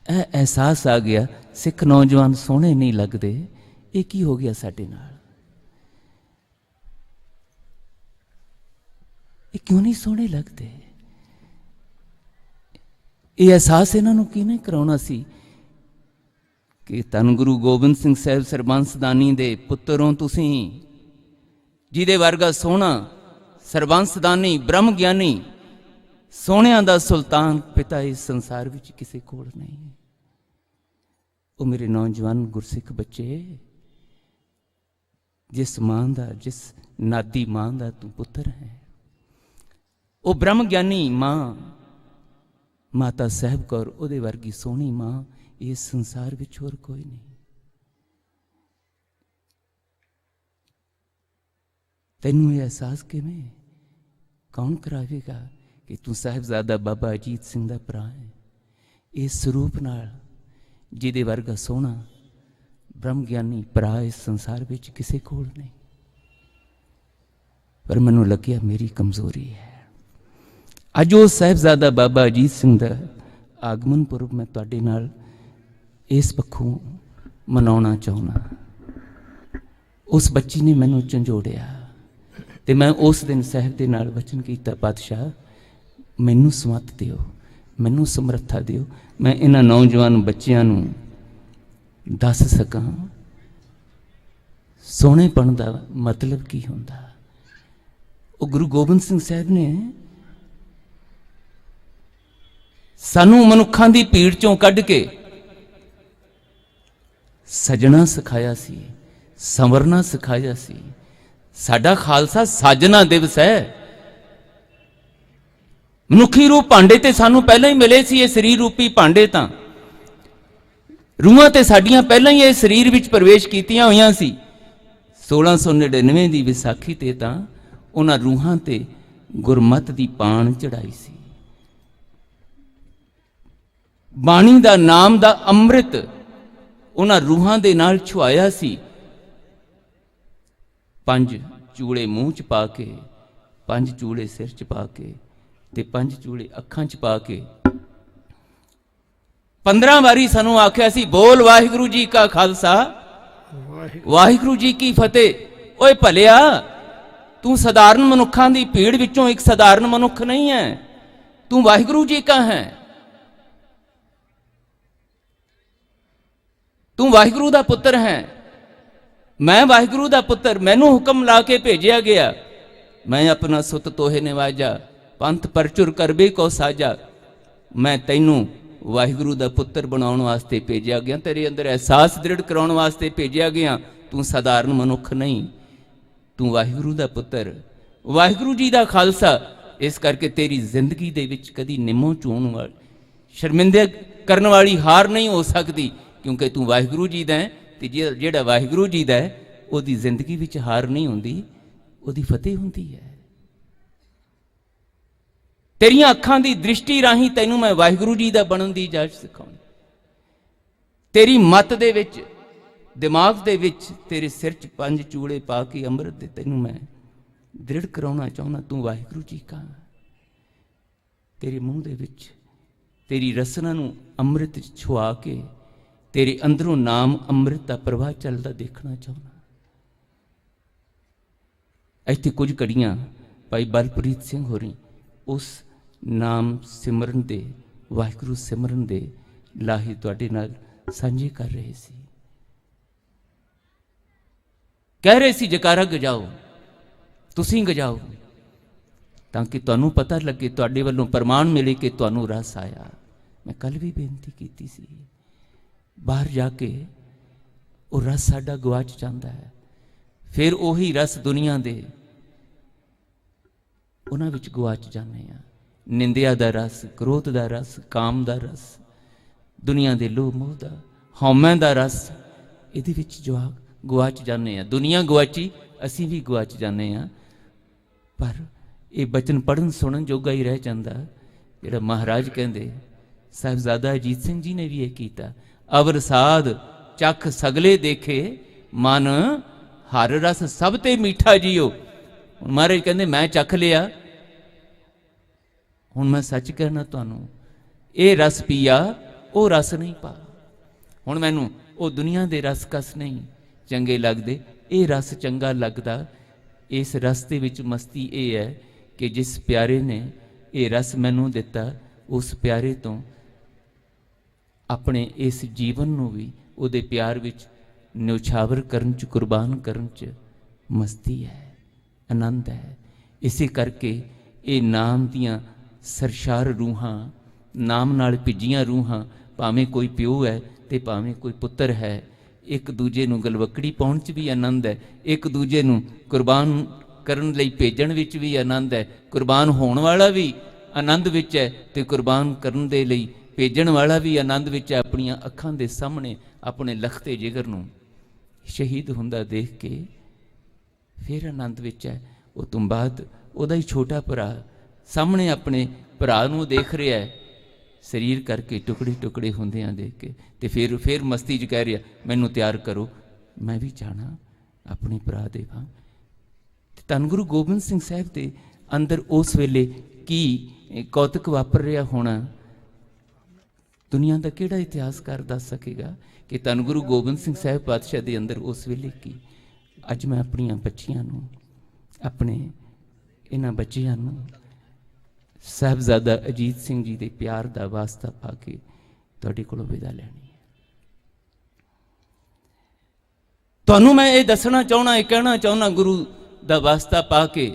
ਇਹ ਅਹਿਸਾਸ ਆ ਗਿਆ ਸਿੱਖ ਨੌਜਵਾਨ ਸੋਹਣੇ ਨਹੀਂ ਲੱਗਦੇ, ਇਹ ਕੀ ਹੋ ਗਿਆ ਸਾਡੇ ਨਾਲ? ਇਹ ਕਿਉਂ ਨਹੀਂ ਸੋਹਣੇ ਲੱਗਦੇ? ਇਹ ਅਹਿਸਾਸ ਇਹਨਾਂ ਨੂੰ ਕਿਹਨੇ ਕਰਾਉਣਾ ਸੀ ਕਿ ਧੰਨ ਗੁਰੂ ਗੋਬਿੰਦ ਸਿੰਘ ਸਾਹਿਬ ਸਰਬੰਸਦਾਨੀ ਦੇ ਪੁੱਤਰੋਂ ਤੁਸੀਂ, ਜਿਹਦੇ ਵਰਗਾ ਸੋਹਣਾ ਸਰਬੰਸਦਾਨੀ, ਬ੍ਰਹਮ ਗਿਆਨੀ, ਸੋਹਣਿਆਂ ਦਾ ਸੁਲਤਾਨ ਪਿਤਾ ਇਸ ਸੰਸਾਰ ਵਿੱਚ ਕਿਸੇ ਕੋਲ ਨਹੀਂ। ਉਹ ਮੇਰੇ ਨੌਜਵਾਨ ਗੁਰਸਿੱਖ ਬੱਚੇ, ਜਿਸ ਮਾਂ ਦਾ, ਜਿਸ ਨਾਦੀ ਮਾਂ ਦਾ ਤੂੰ ਪੁੱਤਰ ਹੈ, ਉਹ ਬ੍ਰਹਮ ਗਿਆਨੀ ਮਾਂ ਮਾਤਾ ਸਾਹਿਬ ਕੌਰ, ਉਹਦੇ ਵਰਗੀ ਸੋਹਣੀ ਮਾਂ ਇਸ ਸੰਸਾਰ ਵਿੱਚ ਹੋਰ ਕੋਈ ਨਹੀਂ। ਤੈਨੂੰ ਇਹ ਅਹਿਸਾਸ ਕਿਵੇਂ, ਕੌਣ ਕਰਾਵੇਗਾ ਕਿ ਤੂੰ ਸਾਹਿਬਜ਼ਾਦਾ ਬਾਬਾ ਅਜੀਤ ਸਿੰਘ ਦਾ ਭਰਾ ਹੈ? ਇਸ ਸਰੂਪ ਨਾਲ, ਜਿਹਦੇ ਵਰਗਾ ਸੋਹਣਾ ਬ੍ਰਹਮ ਗਿਆਨੀ ਭਰਾ ਇਸ ਸੰਸਾਰ ਵਿੱਚ ਕਿਸੇ ਕੋਲ ਨਹੀਂ। ਪਰ ਮੈਨੂੰ ਲੱਗਿਆ ਮੇਰੀ ਕਮਜ਼ੋਰੀ ਹੈ। ਅੱਜ ਉਹ ਸਾਹਿਬਜ਼ਾਦਾ ਬਾਬਾ ਅਜੀਤ ਸਿੰਘ ਦਾ ਆਗਮਨ ਪੁਰਬ ਮੈਂ ਤੁਹਾਡੇ ਨਾਲ ਇਸ ਪੱਖੋਂ ਮਨਾਉਣਾ ਚਾਹੁੰਦਾ। ਉਸ ਬੱਚੀ ਨੇ ਮੈਨੂੰ ਝੰਜੋੜਿਆ ਤੇ ਮੈਂ ਉਸ ਦਿਨ ਸਾਹਿਬ ਦੇ ਨਾਲ ਵਚਨ ਕੀਤਾ, ਪਾਤਸ਼ਾਹ ਮੈਨੂੰ ਸਮੱਤ ਦਿਓ, ਮੈਨੂੰ ਸਮਰੱਥਾ ਦਿਓ, ਮੈਂ ਇਹਨਾਂ ਨੌਜਵਾਨ ਬੱਚਿਆਂ ਨੂੰ ਦੱਸ ਸਕਾਂ ਸੋਹਣੇਪਣ ਦਾ ਮਤਲਬ ਕੀ ਹੁੰਦਾ। ਉਹ ਗੁਰੂ ਗੋਬਿੰਦ ਸਿੰਘ ਸਾਹਿਬ ਨੇ ਸਾਨੂੰ ਮਨੁੱਖਾਂ ਦੀ ਭੀੜ ਚੋਂ ਕੱਢ ਕੇ ਸਜਣਾ ਸਿਖਾਇਆ ਸੀ, ਸੰਵਰਨਾ ਸਿਖਾਇਆ ਸੀ। ਸਾਡਾ ਖਾਲਸਾ ਸਾਜਨਾ ਦਿਵਸ ਹੈ। ਮਨੁੱਖੀ ਰੂਪ ਭਾਂਡੇ ਤੇ ਸਾਨੂੰ ਪਹਿਲਾਂ ਹੀ ਮਿਲੇ ਸੀ। ਇਹ ਸਰੀਰ ਰੂਪੀ ਭਾਂਡੇ ਤਾਂ ਰੂਹਾਂ ਤੇ ਸਾਡੀਆਂ ਪਹਿਲਾਂ ਹੀ ਇਹ ਸਰੀਰ ਵਿੱਚ ਪ੍ਰਵੇਸ਼ ਕੀਤੀਆਂ ਹੋਈਆਂ ਸੀ। 1699 ਦੀ ਵਿਸਾਖੀ ਤੇ ਤਾਂ ਉਹਨਾਂ ਰੂਹਾਂ ਤੇ ਗੁਰਮਤ ਦੀ ਪਾਣ ਚੜਾਈ ਸੀ। ਬਾਣੀ ਦਾ ਨਾਮ ਦਾ ਅੰਮ੍ਰਿਤ ਉਹਨਾਂ ਰੂਹਾਂ ਦੇ ਨਾਲ ਛੁਆਇਆ ਸੀ। 5 ਚੂੜੇ ਮੂੰਹ 'ਚ ਪਾ ਕੇ, 5 ਚੂੜੇ ਸਿਰ 'ਚ ਪਾ ਕੇ ਤੇ 5 ਚੂੜੇ ਅੱਖਾਂ 'ਚ ਪਾ ਕੇ 15 ਵਾਰੀ ਸਾਨੂੰ ਆਖਿਆ ਸੀ, ਬੋਲ ਵਾਹਿਗੁਰੂ ਜੀ ਕਾ ਖਾਲਸਾ ਵਾਹਿਗੁਰੂ ਜੀ ਕੀ ਫਤਿਹ। ਓਏ ਭਲਿਆ, ਤੂੰ ਸਧਾਰਨ ਮਨੁੱਖਾਂ ਦੀ ਭੀੜ ਵਿੱਚੋਂ ਇੱਕ ਸਧਾਰਨ ਮਨੁੱਖ ਨਹੀਂ ਹੈ, ਤੂੰ ਵਾਹਿਗੁਰੂ ਜੀ ਕਾ ਹੈ। ਤੂੰ ਵਾਹਿਗੁਰੂ ਦਾ ਪੁੱਤਰ ਹੈ। ਮੈਂ ਵਾਹਿਗੁਰੂ ਦਾ ਪੁੱਤਰ, ਮੈਨੂੰ ਹੁਕਮ ਲਾ ਕੇ ਭੇਜਿਆ ਗਿਆ। ਮੈਂ ਆਪਣਾ ਸੁਤ ਤੋਹੇ ਨਿਵਾਜਾ, ਪੰਥ ਪਰਚੁਰ ਕਰਬੇ ਕੋ ਸਾਜਾ। ਮੈਂ ਤੈਨੂੰ ਵਾਹਿਗੁਰੂ ਦਾ ਪੁੱਤਰ ਬਣਾਉਣ ਵਾਸਤੇ ਭੇਜਿਆ ਗਿਆ, ਤੇਰੇ ਅੰਦਰ ਅਹਿਸਾਸ ਦ੍ਰਿੜ ਕਰਾਉਣ ਵਾਸਤੇ ਭੇਜਿਆ ਗਿਆ। ਤੂੰ ਸਧਾਰਨ ਮਨੁੱਖ ਨਹੀਂ, ਤੂੰ ਵਾਹਿਗੁਰੂ ਦਾ ਪੁੱਤਰ, ਵਾਹਿਗੁਰੂ ਜੀ ਦਾ ਖਾਲਸਾ। ਇਸ ਕਰਕੇ ਤੇਰੀ ਜ਼ਿੰਦਗੀ ਦੇ ਵਿੱਚ ਕਦੀ ਨਿੰਮੋ ਚੋਣ ਵਾਲੀ, ਸ਼ਰਮਿੰਦੇ ਕਰਨ ਵਾਲੀ ਹਾਰ ਨਹੀਂ ਹੋ ਸਕਦੀ, ਕਿਉਂਕਿ ਤੂੰ ਵਾਹਿਗੁਰੂ ਜੀ ਦਾ ਹੈ। ਤੇ ਜਿਹੜਾ ਵਾਹਿਗੁਰੂ ਜੀ ਦਾ ਹੈ, ਉਹਦੀ ਜ਼ਿੰਦਗੀ ਵਿੱਚ ਹਾਰ ਨਹੀਂ ਹੁੰਦੀ, ਉਹਦੀ ਫਤਿਹ ਹੁੰਦੀ ਹੈ। ਤੇਰੀਆਂ ਅੱਖਾਂ ਦੀ ਦ੍ਰਿਸ਼ਟੀ ਰਾਹੀਂ ਤੈਨੂੰ ਮੈਂ ਵਾਹਿਗੁਰੂ ਜੀ ਦਾ ਬਣਨ ਦੀ ਇਜਾਜ਼ਤ ਸਿਖਾਉਣੀ। ਤੇਰੀ ਮੱਤ ਦੇ ਵਿੱਚ, ਦਿਮਾਗ ਦੇ ਵਿੱਚ, ਤੇਰੇ ਸਿਰ 'ਚ 5 ਚੂੜੇ ਪਾ ਕੇ ਅੰਮ੍ਰਿਤ ਦੇ ਤੈਨੂੰ ਮੈਂ ਦ੍ਰਿੜ ਕਰਾਉਣਾ ਚਾਹੁੰਦਾ, ਤੂੰ ਵਾਹਿਗੁਰੂ ਜੀ ਕਾ। ਤੇਰੇ ਮੂੰਹ ਦੇ ਵਿੱਚ ਤੇਰੀ ਰਸਨਾ ਨੂੰ ਅੰਮ੍ਰਿਤ ਛੁਆ ਕੇ ਤੇਰੇ ਅੰਦਰੋਂ ਨਾਮ ਅੰਮ੍ਰਿਤ ਦਾ ਪ੍ਰਵਾਹ ਚੱਲਦਾ ਦੇਖਣਾ ਚਾਹੁੰਦਾ। ਇੱਥੇ ਕੁਝ ਘੜੀਆਂ ਭਾਈ ਬਲਪ੍ਰੀਤ ਸਿੰਘ ਹੋਰੀ ਉਸ ਨਾਮ ਸਿਮਰਨ ਦੇ, ਵਾਹਿਗੁਰੂ ਸਿਮਰਨ ਦੇ ਲਾਹੇ ਤੁਹਾਡੇ ਨਾਲ ਸਾਂਝੇ ਕਰ ਰਹੇ ਸੀ। ਕਹਿ ਰਹੇ ਸੀ ਜਕਾਰਾ ਗਜਾਓ, ਤੁਸੀਂ ਗਜਾਓ, ਤਾਂ ਕਿ ਤੁਹਾਨੂੰ ਪਤਾ ਲੱਗੇ, ਤੁਹਾਡੇ ਵੱਲੋਂ ਪ੍ਰਮਾਣ ਮਿਲੇ ਕਿ ਤੁਹਾਨੂੰ ਰਸ ਆਇਆ। ਮੈਂ ਕੱਲ ਵੀ ਬੇਨਤੀ ਕੀਤੀ ਸੀ, ਬਾਹਰ ਜਾ ਕੇ ਉਹ ਰਸ ਸਾਡਾ ਗਵਾਚ ਜਾਂਦਾ ਹੈ। ਫਿਰ ਉਹੀ ਰਸ ਦੁਨੀਆ ਦੇ ਉਹਨਾਂ ਵਿੱਚ ਗਵਾਚ ਜਾਂਦੇ ਆ। ਨਿੰਦਿਆ ਦਾ ਰਸ, ਕ੍ਰੋਧ ਦਾ ਰਸ, ਕਾਮ ਦਾ ਰਸ, ਦੁਨੀਆ ਦੇ ਲੋਭ ਮੋਹ ਦਾ, ਹਉਮੈ ਦਾ ਰਸ, ਇਹਦੇ ਵਿੱਚ ਗਵਾਚ ਜਾਂਦੇ ਆ। ਦੁਨੀਆ ਗਵਾਚੀ, ਅਸੀਂ ਵੀ ਗਵਾਚ ਜਾਂਦੇ ਆ। ਪਰ ਇਹ ਬਚਨ ਪੜ੍ਹਨ ਸੁਣਨ ਜੋਗਾ ਹੀ ਰਹਿ ਜਾਂਦਾ, ਜਿਹੜਾ ਮਹਾਰਾਜ ਕਹਿੰਦੇ। ਸਾਹਿਬਜ਼ਾਦਾ ਅਜੀਤ ਸਿੰਘ ਜੀ ਨੇ ਵੀ ਇਹ ਕੀਤਾ, ਅਵਰ ਸਾਧ ਚੱਖ ਸਗਲੇ ਦੇਖੇ, ਮਨ ਹਰ ਰਸ ਸਭ ਤੇ ਮੀਠਾ ਜੀਓ। ਹੁਣ ਮਹਾਰਾਜ ਕਹਿੰਦੇ ਮੈਂ ਚੱਖ ਲਿਆ, ਹੁਣ ਮੈਂ ਸੱਚ ਕਹਿਣਾ ਤੁਹਾਨੂੰ, ਇਹ ਰਸ ਪੀਆ, ਉਹ ਰਸ ਨਹੀਂ ਪਾ। ਹੁਣ ਮੈਨੂੰ ਉਹ ਦੁਨੀਆ ਦੇ ਰਸ ਕਸ ਨਹੀਂ ਚੰਗੇ ਲੱਗਦੇ, ਇਹ ਰਸ ਚੰਗਾ ਲੱਗਦਾ। ਇਸ ਰਸ ਦੇ ਵਿੱਚ ਮਸਤੀ ਇਹ ਹੈ ਕਿ ਜਿਸ ਪਿਆਰੇ ਨੇ ਇਹ ਰਸ ਮੈਨੂੰ ਦਿੱਤਾ, ਉਸ ਪਿਆਰੇ ਤੋਂ ਆਪਣੇ ਇਸ ਜੀਵਨ ਨੂੰ ਵੀ ਉਹਦੇ ਪਿਆਰ ਵਿੱਚ ਨਿਉਛਾਵਰ ਕਰਨ 'ਚ, ਕੁਰਬਾਨ ਕਰਨ 'ਚ ਮਸਤੀ ਹੈ, ਆਨੰਦ ਹੈ। ਇਸੇ ਕਰਕੇ ਇਹ ਨਾਮ ਦੀਆਂ ਸਰਸ਼ਾਰ ਰੂਹਾਂ, ਨਾਮ ਨਾਲ ਭਿੱਜੀਆਂ ਰੂਹਾਂ, ਭਾਵੇਂ ਕੋਈ ਪਿਓ ਹੈ ਤੇ ਭਾਵੇਂ ਕੋਈ ਪੁੱਤਰ ਹੈ, ਇੱਕ ਦੂਜੇ ਨੂੰ ਗਲਵੱਕੜੀ ਪਾਉਣ 'ਚ ਵੀ ਆਨੰਦ ਹੈ, ਇੱਕ ਦੂਜੇ ਨੂੰ ਕੁਰਬਾਨ ਕਰਨ ਲਈ ਭੇਜਣ ਵਿੱਚ ਵੀ ਆਨੰਦ ਹੈ। ਕੁਰਬਾਨ ਹੋਣ ਵਾਲਾ ਵੀ ਆਨੰਦ ਵਿੱਚ ਹੈ ਤੇ ਕੁਰਬਾਨ ਕਰਨ ਦੇ ਲਈ ਭੇਜਣ ਵਾਲਾ ਵੀ ਆਨੰਦ ਵਿੱਚ ਹੈ। ਆਪਣੀਆਂ ਅੱਖਾਂ ਦੇ ਸਾਹਮਣੇ ਆਪਣੇ ਲਖਤੇ ਜਿਗਰ ਨੂੰ ਸ਼ਹੀਦ ਹੁੰਦਾ ਦੇਖ ਕੇ ਫਿਰ ਆਨੰਦ ਵਿੱਚ ਹੈ। ਉਹ ਤੋਂ ਬਾਅਦ ਉਹਦਾ ਹੀ ਛੋਟਾ ਭਰਾ ਸਾਹਮਣੇ ਆਪਣੇ ਭਰਾ ਨੂੰ ਦੇਖ ਰਿਹਾ ਹੈ, ਸਰੀਰ ਕਰਕੇ ਟੁਕੜੇ ਟੁਕੜੇ ਹੁੰਦਿਆਂ ਦੇਖ ਕੇ, ਤੇ ਫਿਰ ਮਸਤੀ 'ਚ ਕਹਿ ਰਿਹਾ, ਮੈਨੂੰ ਤਿਆਰ ਕਰੋ, ਮੈਂ ਵੀ ਜਾਣਾ ਆਪਣੇ ਭਰਾ ਦੇ ਵਾਂ। ਧੰਨ ਗੁਰੂ ਗੋਬਿੰਦ ਸਿੰਘ ਸਾਹਿਬ ਦੇ ਅੰਦਰ ਉਸ ਵੇਲੇ ਕੀ ਕੌਤਕ ਵਾਪਰ ਰਿਹਾ ਹੋਣਾ, ਦੁਨੀਆ ਦਾ ਕਿਹੜਾ ਇਤਿਹਾਸਕਾਰ ਦੱਸ ਸਕੇਗਾ ਕਿ ਧੰਨ ਗੁਰੂ ਗੋਬਿੰਦ ਸਿੰਘ ਸਾਹਿਬ ਪਾਤਸ਼ਾਹ ਦੇ ਅੰਦਰ ਉਸ ਵੇਲੇ ਕੀ। ਅੱਜ ਮੈਂ ਆਪਣੀਆਂ ਬੱਚੀਆਂ ਨੂੰ अपने इन्हां बच्चियां नूं साहिबजादा अजीत सिंह जी के प्यार का वास्ता पा के तुहाडे कोलों विदा लैनी है। तुहानूं मैं ये दसना चाहना, ये कहना चाहना, गुरु का वास्ता पा के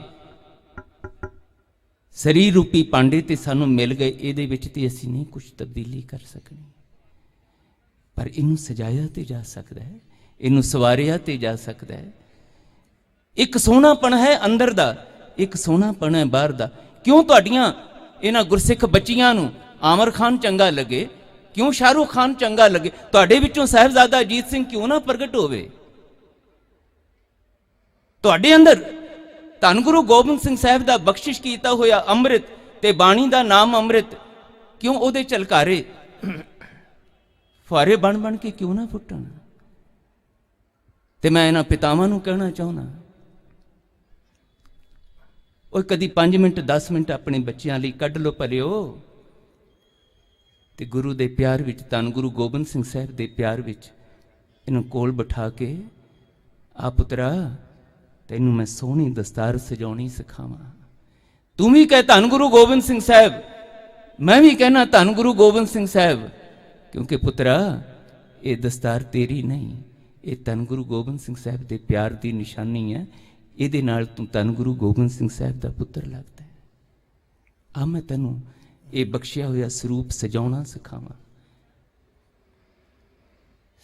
शरीर रूपी पांडे ते सानू मिल गए, ये विच ते असीं नहीं कुछ तब्दीली कर सकनी, पर इनू सजाया ते जा सकता है, इनू सवारिया ते जा सकता है। एक सोहनापन है अंदर दा, एक सोहनापन है बाहर दा। क्यों तुहाडियां इन्हां गुरसिख बच्चियां नूं आमर खान चंगा लगे, क्यों शाहरुख खान चंगा लगे, तुहाडे विचों साहिबजादा अजीत सिंह क्यों ना प्रगट होवे? तुहाडे अंदर धन गुरु गोबिंद सिंह साहिब का बख्शिश किया होया अमृत ते बाणी का नाम अमृत क्यों उहदे झलकारे फुआरे बन बन के क्यों ना फुटन? ते मैं इन्हां पितावां नूं कहना चाहुंदा, ओए कदी 5 मिनट 10 मिनट अपने बच्चों लई कढ लो भलिओ, ते गुरु दे प्यार विच, धन गुरु गोबिंद सिंह साहिब दे प्यार विच इन्हूं कोल बिठा के, आ पुत्रा तैनू मैं सोहनी दस्तार सजाउणी सिखावां। तू भी कह धन गुरु गोबिंद सिंह साहिब, मैं भी कहना धन गुरु गोबिंद सिंह साहिब, क्योंकि पुत्रा ये दस्तार तेरी नहीं, ये धन गुरु गोबिंद सिंह साहिब के प्यार की निशानी है। ये नाल तू धन गुरु गोबिंद सिंह साहिब का पुत्र लगता है। आ मैं तैनू ये बख्शिया होया स्वरूप सजाउणा सिखावां।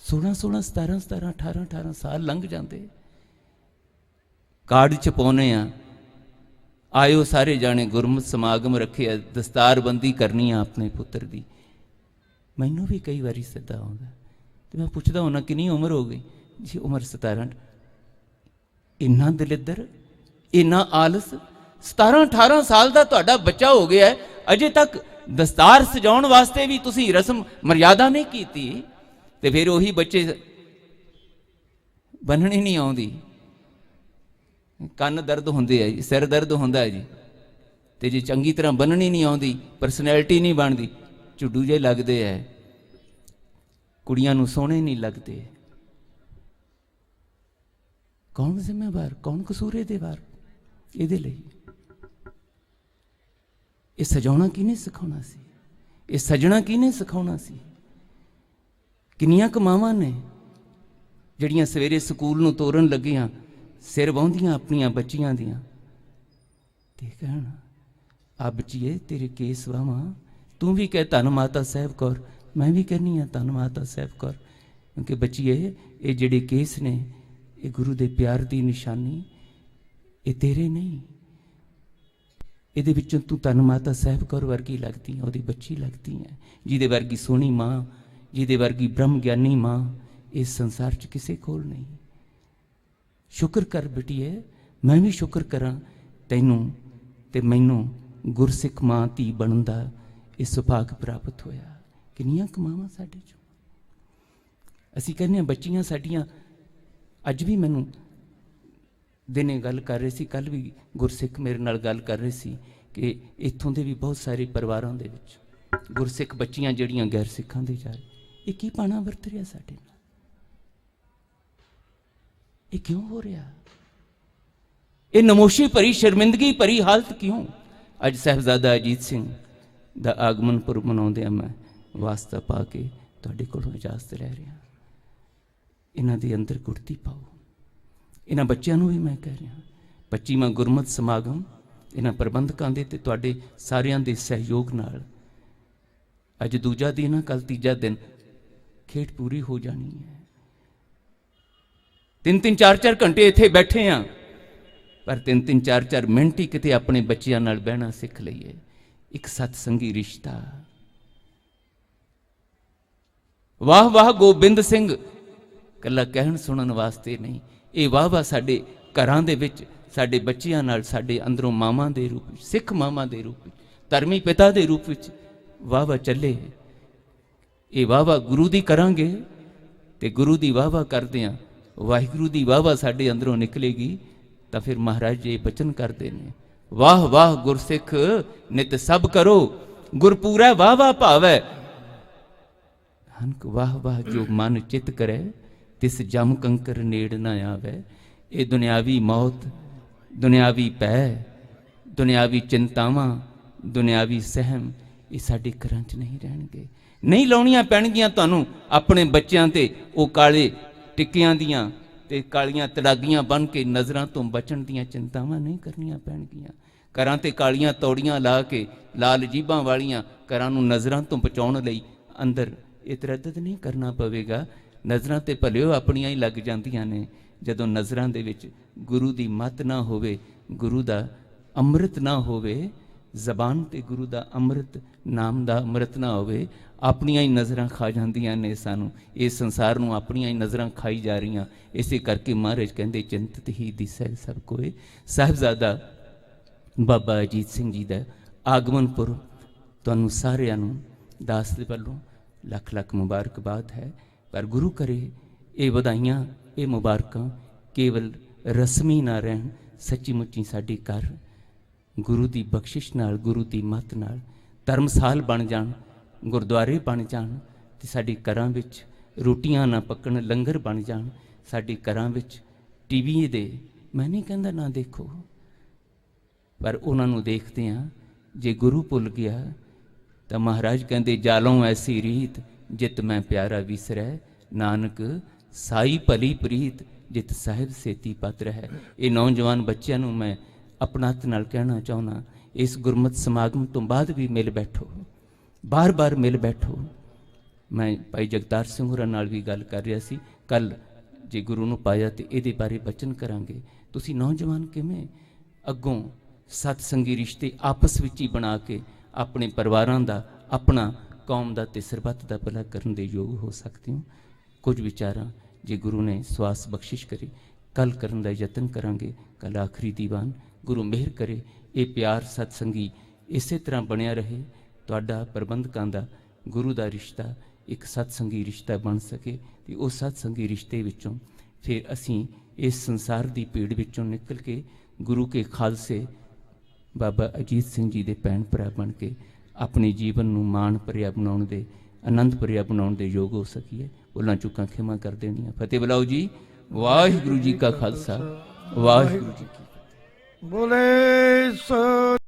16-16 17-17 18-18 साल लंघ जाते, कार्ड छपाने आ, आयो सारे जाने गुरमत समागम रखे, दस्तार बंदी करनी है अपने पुत्र की। मैनू भी कई बारी सदा आउंदा ते मैं पुछदा होना कितनी उम्र हो गई जी? उम्र 17। इन्ना दलिद्र, इन्ना आलस, 17-18 साल का तुहाडा बच्चा हो गया है, अजे तक दस्तार सजाउण वास्ते भी तुसीं रस्म मर्यादा नहीं कीती, ते फिर उही बच्चे बननी नहीं आउंदी। ਕੰਨ दर्द होंदे है जी, सिर दर्द होंदा है जी, तो जे चंगी तरह बननी नहीं आउंदी, परसनैलिटी नहीं बनती, झुड्डू जे लगते है, कुड़ियां नूं सोहणे नहीं लगते। कौन जिम्मेवार, कौन कसूर इहदे वार? इहदे लई ये सजाउणा किहने सिखाउणा सी? ये सजना किहने सिखाउणा सी? किन्नियां क मावां ने जिहड़ियां सवेरे स्कूल नूं तोरन लगियां सिर वाउंदियां अपनियां बच्चियां दियां, ते कहण आ बच्चीए तेरे केस वावां, तू भी कह धन माता साहिब कौर, मैं भी कहनी हाँ धन माता साहिब कौर, क्योंकि बच्चीए ये जिहड़े केस ने ये गुरु दे प्यार की निशानी, ये तेरे नहीं, ये विचों तू धन माता साहिब कौर वर्गी लगती है, उसकी बच्ची लगती है, जिहदे वर्गी सोहनी माँ, जिहदे वर्गी ब्रह्म ज्ञानी माँ इस संसार च किसी कोल नहीं। शुक्र कर बेटीए, मैं भी शुक्र करा तैनू ते मैनू गुरसिख मां धी बनन दा ये सुभाग प्राप्त होया। किन्नियां कमावां साडे चों। असीं कहने बच्चियां साडियां, अज भी मैनू दिने गल कर रहे सी, कल भी गुरसिख मेरे नाल गल कर रहे सी कि इत्थों दे भी बहुत सारे परिवारां दे विच गुरसिख बच्चियां जिहड़ियां गैर सिखां दे जा रही, ये की पाना वरत रिहा साडे नाल? ये क्यों हो रहा? ये नमोशी भरी शर्मिंदगी भरी हालत क्यों? अज साहिबजादा अजीत सिंह का आगमन पुरब मनाउंदे मैं वास्ता पा के तुहाडे कोलों इजाजत लै रहा। इन्हां दे अंदर गुरती पाओ। इन्हां बच्चों भी मैं कह रहा, 25वां गुरमत समागम इन्हां प्रबंधकां दे ते तुहाडे सारियां दे सहयोग नाल अज दूजा दिन, कल तीजा दिन खेड पूरी हो जानी है। 3-3 4-4 घंटे इत्थे बैठे हाँ, पर 3-3 4-4 मिनट ही किते अपने बच्चों नाल बहना सीख लईए। एक सतसंगी रिश्ता। वाह वाह गोबिंद सिंह कला कहण सुनन वास्ते नहीं, ये वाह वाह साडे घरां दे विच साडे बच्चों नाल, साडे अंदरों मावां दे रूप, सिख मावां दे रूप, धर्मी पिता दे रूप विच वाह वाह चले। ये वाह वाह गुरु दी करांगे ते गुरु दी वाह वाह करदियां वाहिगुरु दी वाह वाह साडे अंदरों निकलेगी। तो फिर महाराज जी बचन करते हैं, वाह वाह गुरसिख नित सब करो, गुरपूरा वाह वाह भावै। हनक वाह वाह जो मन चित करे, तिस जम कंकर नेड़ न आवे। ये दुनियावी मौत दुनियावी पै, दुनियावी चिंतावां, दुनियावी सहम ये साडे घरां च नहीं रहणगे। नहीं लाउणियां पैणगीਆਂ ਤੁਹਾਨੂੰ ਆਪਣੇ ਬੱਚਿਆਂ ਤੇ ਉਹ ਕਾਲੇ ਟਿੱਕਿਆਂ ਦੀਆਂ ਤੇ ਕਾਲੀਆਂ ਤੜਾਗੀਆਂ ਬਣ ਕੇ ਨਜ਼ਰਾਂ ਤੋਂ ਬਚਣ ਦੀਆਂ ਚਿੰਤਾਵਾਂ ਨਹੀਂ ਕਰਨੀਆਂ ਪੈਣਗੀਆਂ। ਘਰਾਂ ਤੇ ਕਾਲੀਆਂ ਤੌੜੀਆਂ ਲਾ ਕੇ ਲਾਲ ਜੀਭਾਂ ਵਾਲੀਆਂ ਘਰਾਂ ਨੂੰ ਨਜ਼ਰਾਂ ਤੋਂ ਬਚਾਉਣ ਲਈ ਅੰਦਰ ਇਹ ਤਰੱਦਦ ਨਹੀਂ ਕਰਨਾ ਪਵੇਗਾ। ਨਜ਼ਰਾਂ ਤੇ ਭਲਿਓ ਆਪਣੀਆਂ ਹੀ ਲੱਗ ਜਾਂਦੀਆਂ ਨੇ ਜਦੋਂ ਨਜ਼ਰਾਂ ਦੇ ਵਿੱਚ ਗੁਰੂ ਦੀ ਮੱਤ ਨਾ ਹੋਵੇ, ਗੁਰੂ ਦਾ ਅੰਮ੍ਰਿਤ ਨਾ ਹੋਵੇ, ਜ਼ਬਾਨ ਤੇ ਗੁਰੂ ਦਾ ਅੰਮ੍ਰਿਤ ਨਾਮ ਦਾ ਅੰਮ੍ਰਿਤ ਨਾ ਹੋਵੇ। ਆਪਣੀਆਂ ਹੀ ਨਜ਼ਰਾਂ ਖਾ ਜਾਂਦੀਆਂ ਨੇ ਸਾਨੂੰ, ਇਸ ਸੰਸਾਰ ਨੂੰ ਆਪਣੀਆਂ ਹੀ ਨਜ਼ਰਾਂ ਖਾਈ ਜਾ ਰਹੀਆਂ। ਇਸੇ ਕਰਕੇ ਮਹਾਰਾਜ ਕਹਿੰਦੇ ਚਿੰਤਤ ਹੀ ਦਿਸੈ ਸਭ ਕੋਏ। ਸਾਹਿਬਜ਼ਾਦਾ ਬਾਬਾ ਅਜੀਤ ਸਿੰਘ ਜੀ ਦਾ ਆਗਮਨ ਪੁਰਬ ਤੁਹਾਨੂੰ ਸਾਰਿਆਂ ਨੂੰ ਦਾਸ ਦੇ ਵੱਲੋਂ ਲੱਖ ਲੱਖ ਮੁਬਾਰਕਬਾਦ ਹੈ। ਪਰ ਗੁਰੂ ਕਰੇ ਇਹ ਵਧਾਈਆਂ, ਇਹ ਮੁਬਾਰਕਾਂ ਕੇਵਲ ਰਸਮੀ ਨਾ ਰਹਿਣ, ਸੱਚੀ ਮੁੱਚੀ ਸਾਡੇ ਘਰ ਗੁਰੂ ਦੀ ਬਖਸ਼ਿਸ਼ ਨਾਲ, ਗੁਰੂ ਦੀ ਮੱਤ ਨਾਲ ਧਰਮਸਾਲ ਬਣ ਜਾਣ, ਗੁਰਦੁਆਰੇ ਬਣ ਜਾਣ ਤੇ ਸਾਡੇ ਘਰਾਂ ਵਿੱਚ ਰੋਟੀਆਂ ਨਾ ਪੱਕਣ, ਲੰਗਰ ਬਣ ਜਾਣ। ਸਾਡੇ ਘਰਾਂ ਵਿੱਚ ਟੀਵੀ ਦੇ, ਮੈਂ ਨਹੀਂ ਕਹਿੰਦਾ ਨਾ ਦੇਖੋ, ਪਰ ਉਹਨਾਂ ਨੂੰ ਦੇਖਦੇ ਹਾਂ। ਜੇ ਗੁਰੂ ਭੁੱਲ ਗਿਆ ਤਾਂ ਮਹਾਰਾਜ ਕਹਿੰਦੇ ਜਾਲੋਂ ਐਸੀ ਰੀਤ ਜਿਤ ਮੈਂ ਪਿਆਰਾ ਵਿਸਰੈ, ਨਾਨਕ ਸਾਈ ਭਲੀ ਪ੍ਰੀਤ ਜਿਤ ਸਾਹਿਬ ਸੇਤੀ ਪਤ ਰਹਿ। ਇਹ ਨੌਜਵਾਨ ਬੱਚਿਆਂ ਨੂੰ ਮੈਂ ਆਪਣਾ ਹੱਥ ਨਾਲ ਕਹਿਣਾ ਚਾਹੁੰਦਾ, ਇਸ ਗੁਰਮਤਿ ਸਮਾਗਮ ਤੋਂ ਬਾਅਦ ਵੀ ਮਿਲ ਬੈਠੋ, ਬਾਰ-ਬਾਰ ਮਿਲ ਬੈਠੋ। ਮੈਂ ਭਾਈ ਜਗਤਾਰ ਸਿੰਘ ਹੋਰਾਂ ਨਾਲ ਵੀ ਗੱਲ ਕਰ ਰਿਹਾ ਸੀ ਕੱਲ, ਜੇ ਗੁਰੂ ਨੂੰ ਪਾਇਆ ਤੇ ਇਹਦੇ ਬਾਰੇ ਬਚਨ ਕਰਾਂਗੇ। ਤੁਸੀਂ ਨੌਜਵਾਨ ਕਿਵੇਂ ਅੱਗੋਂ ਸਤ ਸੰਗੀ ਰਿਸ਼ਤੇ ਆਪਸ ਵਿੱਚ ਹੀ ਬਣਾ ਕੇ ਆਪਣੇ ਪਰਿਵਾਰਾਂ ਦਾ, ਆਪਣਾ ਕੌਮ ਦਾ ਤੇ ਸਰਬੱਤ ਦਾ ਭਲਾ ਕਰਨ ਦੇ ਯੋਗ ਹੋ ਸਕਦੇ ਹੋ। ਕੁਝ ਵਿਚਾਰਾਂ ਜੇ ਗੁਰੂ ਨੇ ਸਵਾਸ ਬਖਸ਼ਿਸ਼ ਕਰੇ ਕੱਲ ਕਰਨ ਦਾ ਯਤਨ ਕਰਾਂਗੇ। ਕੱਲ ਆਖਰੀ ਦੀਵਾਨ, ਗੁਰੂ ਮਿਹਰ ਕਰੇ ਇਹ ਪਿਆਰ ਸਤਸੰਗੀ ਇਸੇ ਤਰ੍ਹਾਂ ਬਣਿਆ ਰਹੇ, ਤੁਹਾਡਾ ਪ੍ਰਬੰਧਕਾਂ ਦਾ ਗੁਰੂ ਦਾ ਰਿਸ਼ਤਾ ਇੱਕ ਸਤਸੰਗੀ ਰਿਸ਼ਤਾ ਬਣ ਸਕੇ ਤੇ ਉਹ ਸਤਸੰਗੀ ਰਿਸ਼ਤੇ ਵਿੱਚੋਂ ਫਿਰ ਅਸੀਂ ਇਸ ਸੰਸਾਰ ਦੀ ਭੀੜ ਵਿੱਚੋਂ ਨਿਕਲ ਕੇ ਗੁਰੂ ਕੇ ਖਾਲਸੇ ਬਾਬਾ ਅਜੀਤ ਸਿੰਘ ਜੀ ਦੇ ਭੈਣ ਭਰਾ ਬਣ ਕੇ ਆਪਣੇ ਜੀਵਨ ਨੂੰ ਮਾਣ ਭਰਿਆ ਬਣਾਉਣ ਦੇ, ਆਨੰਦ ਭਰਿਆ ਬਣਾਉਣ ਦੇ ਯੋਗ ਹੋ ਸਕੀਏ। ਭੁੱਲਾਂ ਚੁੱਕਾਂ ਖਿਮਾ ਕਰ ਦੇਣੀਆਂ। ਫਤਿਹ ਬੁਲਾਓ ਜੀ। ਵਾਹਿਗੁਰੂ ਜੀ ਕਾ ਖਾਲਸਾ, ਵਾਹਿਗੁਰੂ ਜੀ ਕੀ ਫਤਿਹ। ਬੋਲੇ ਸੋ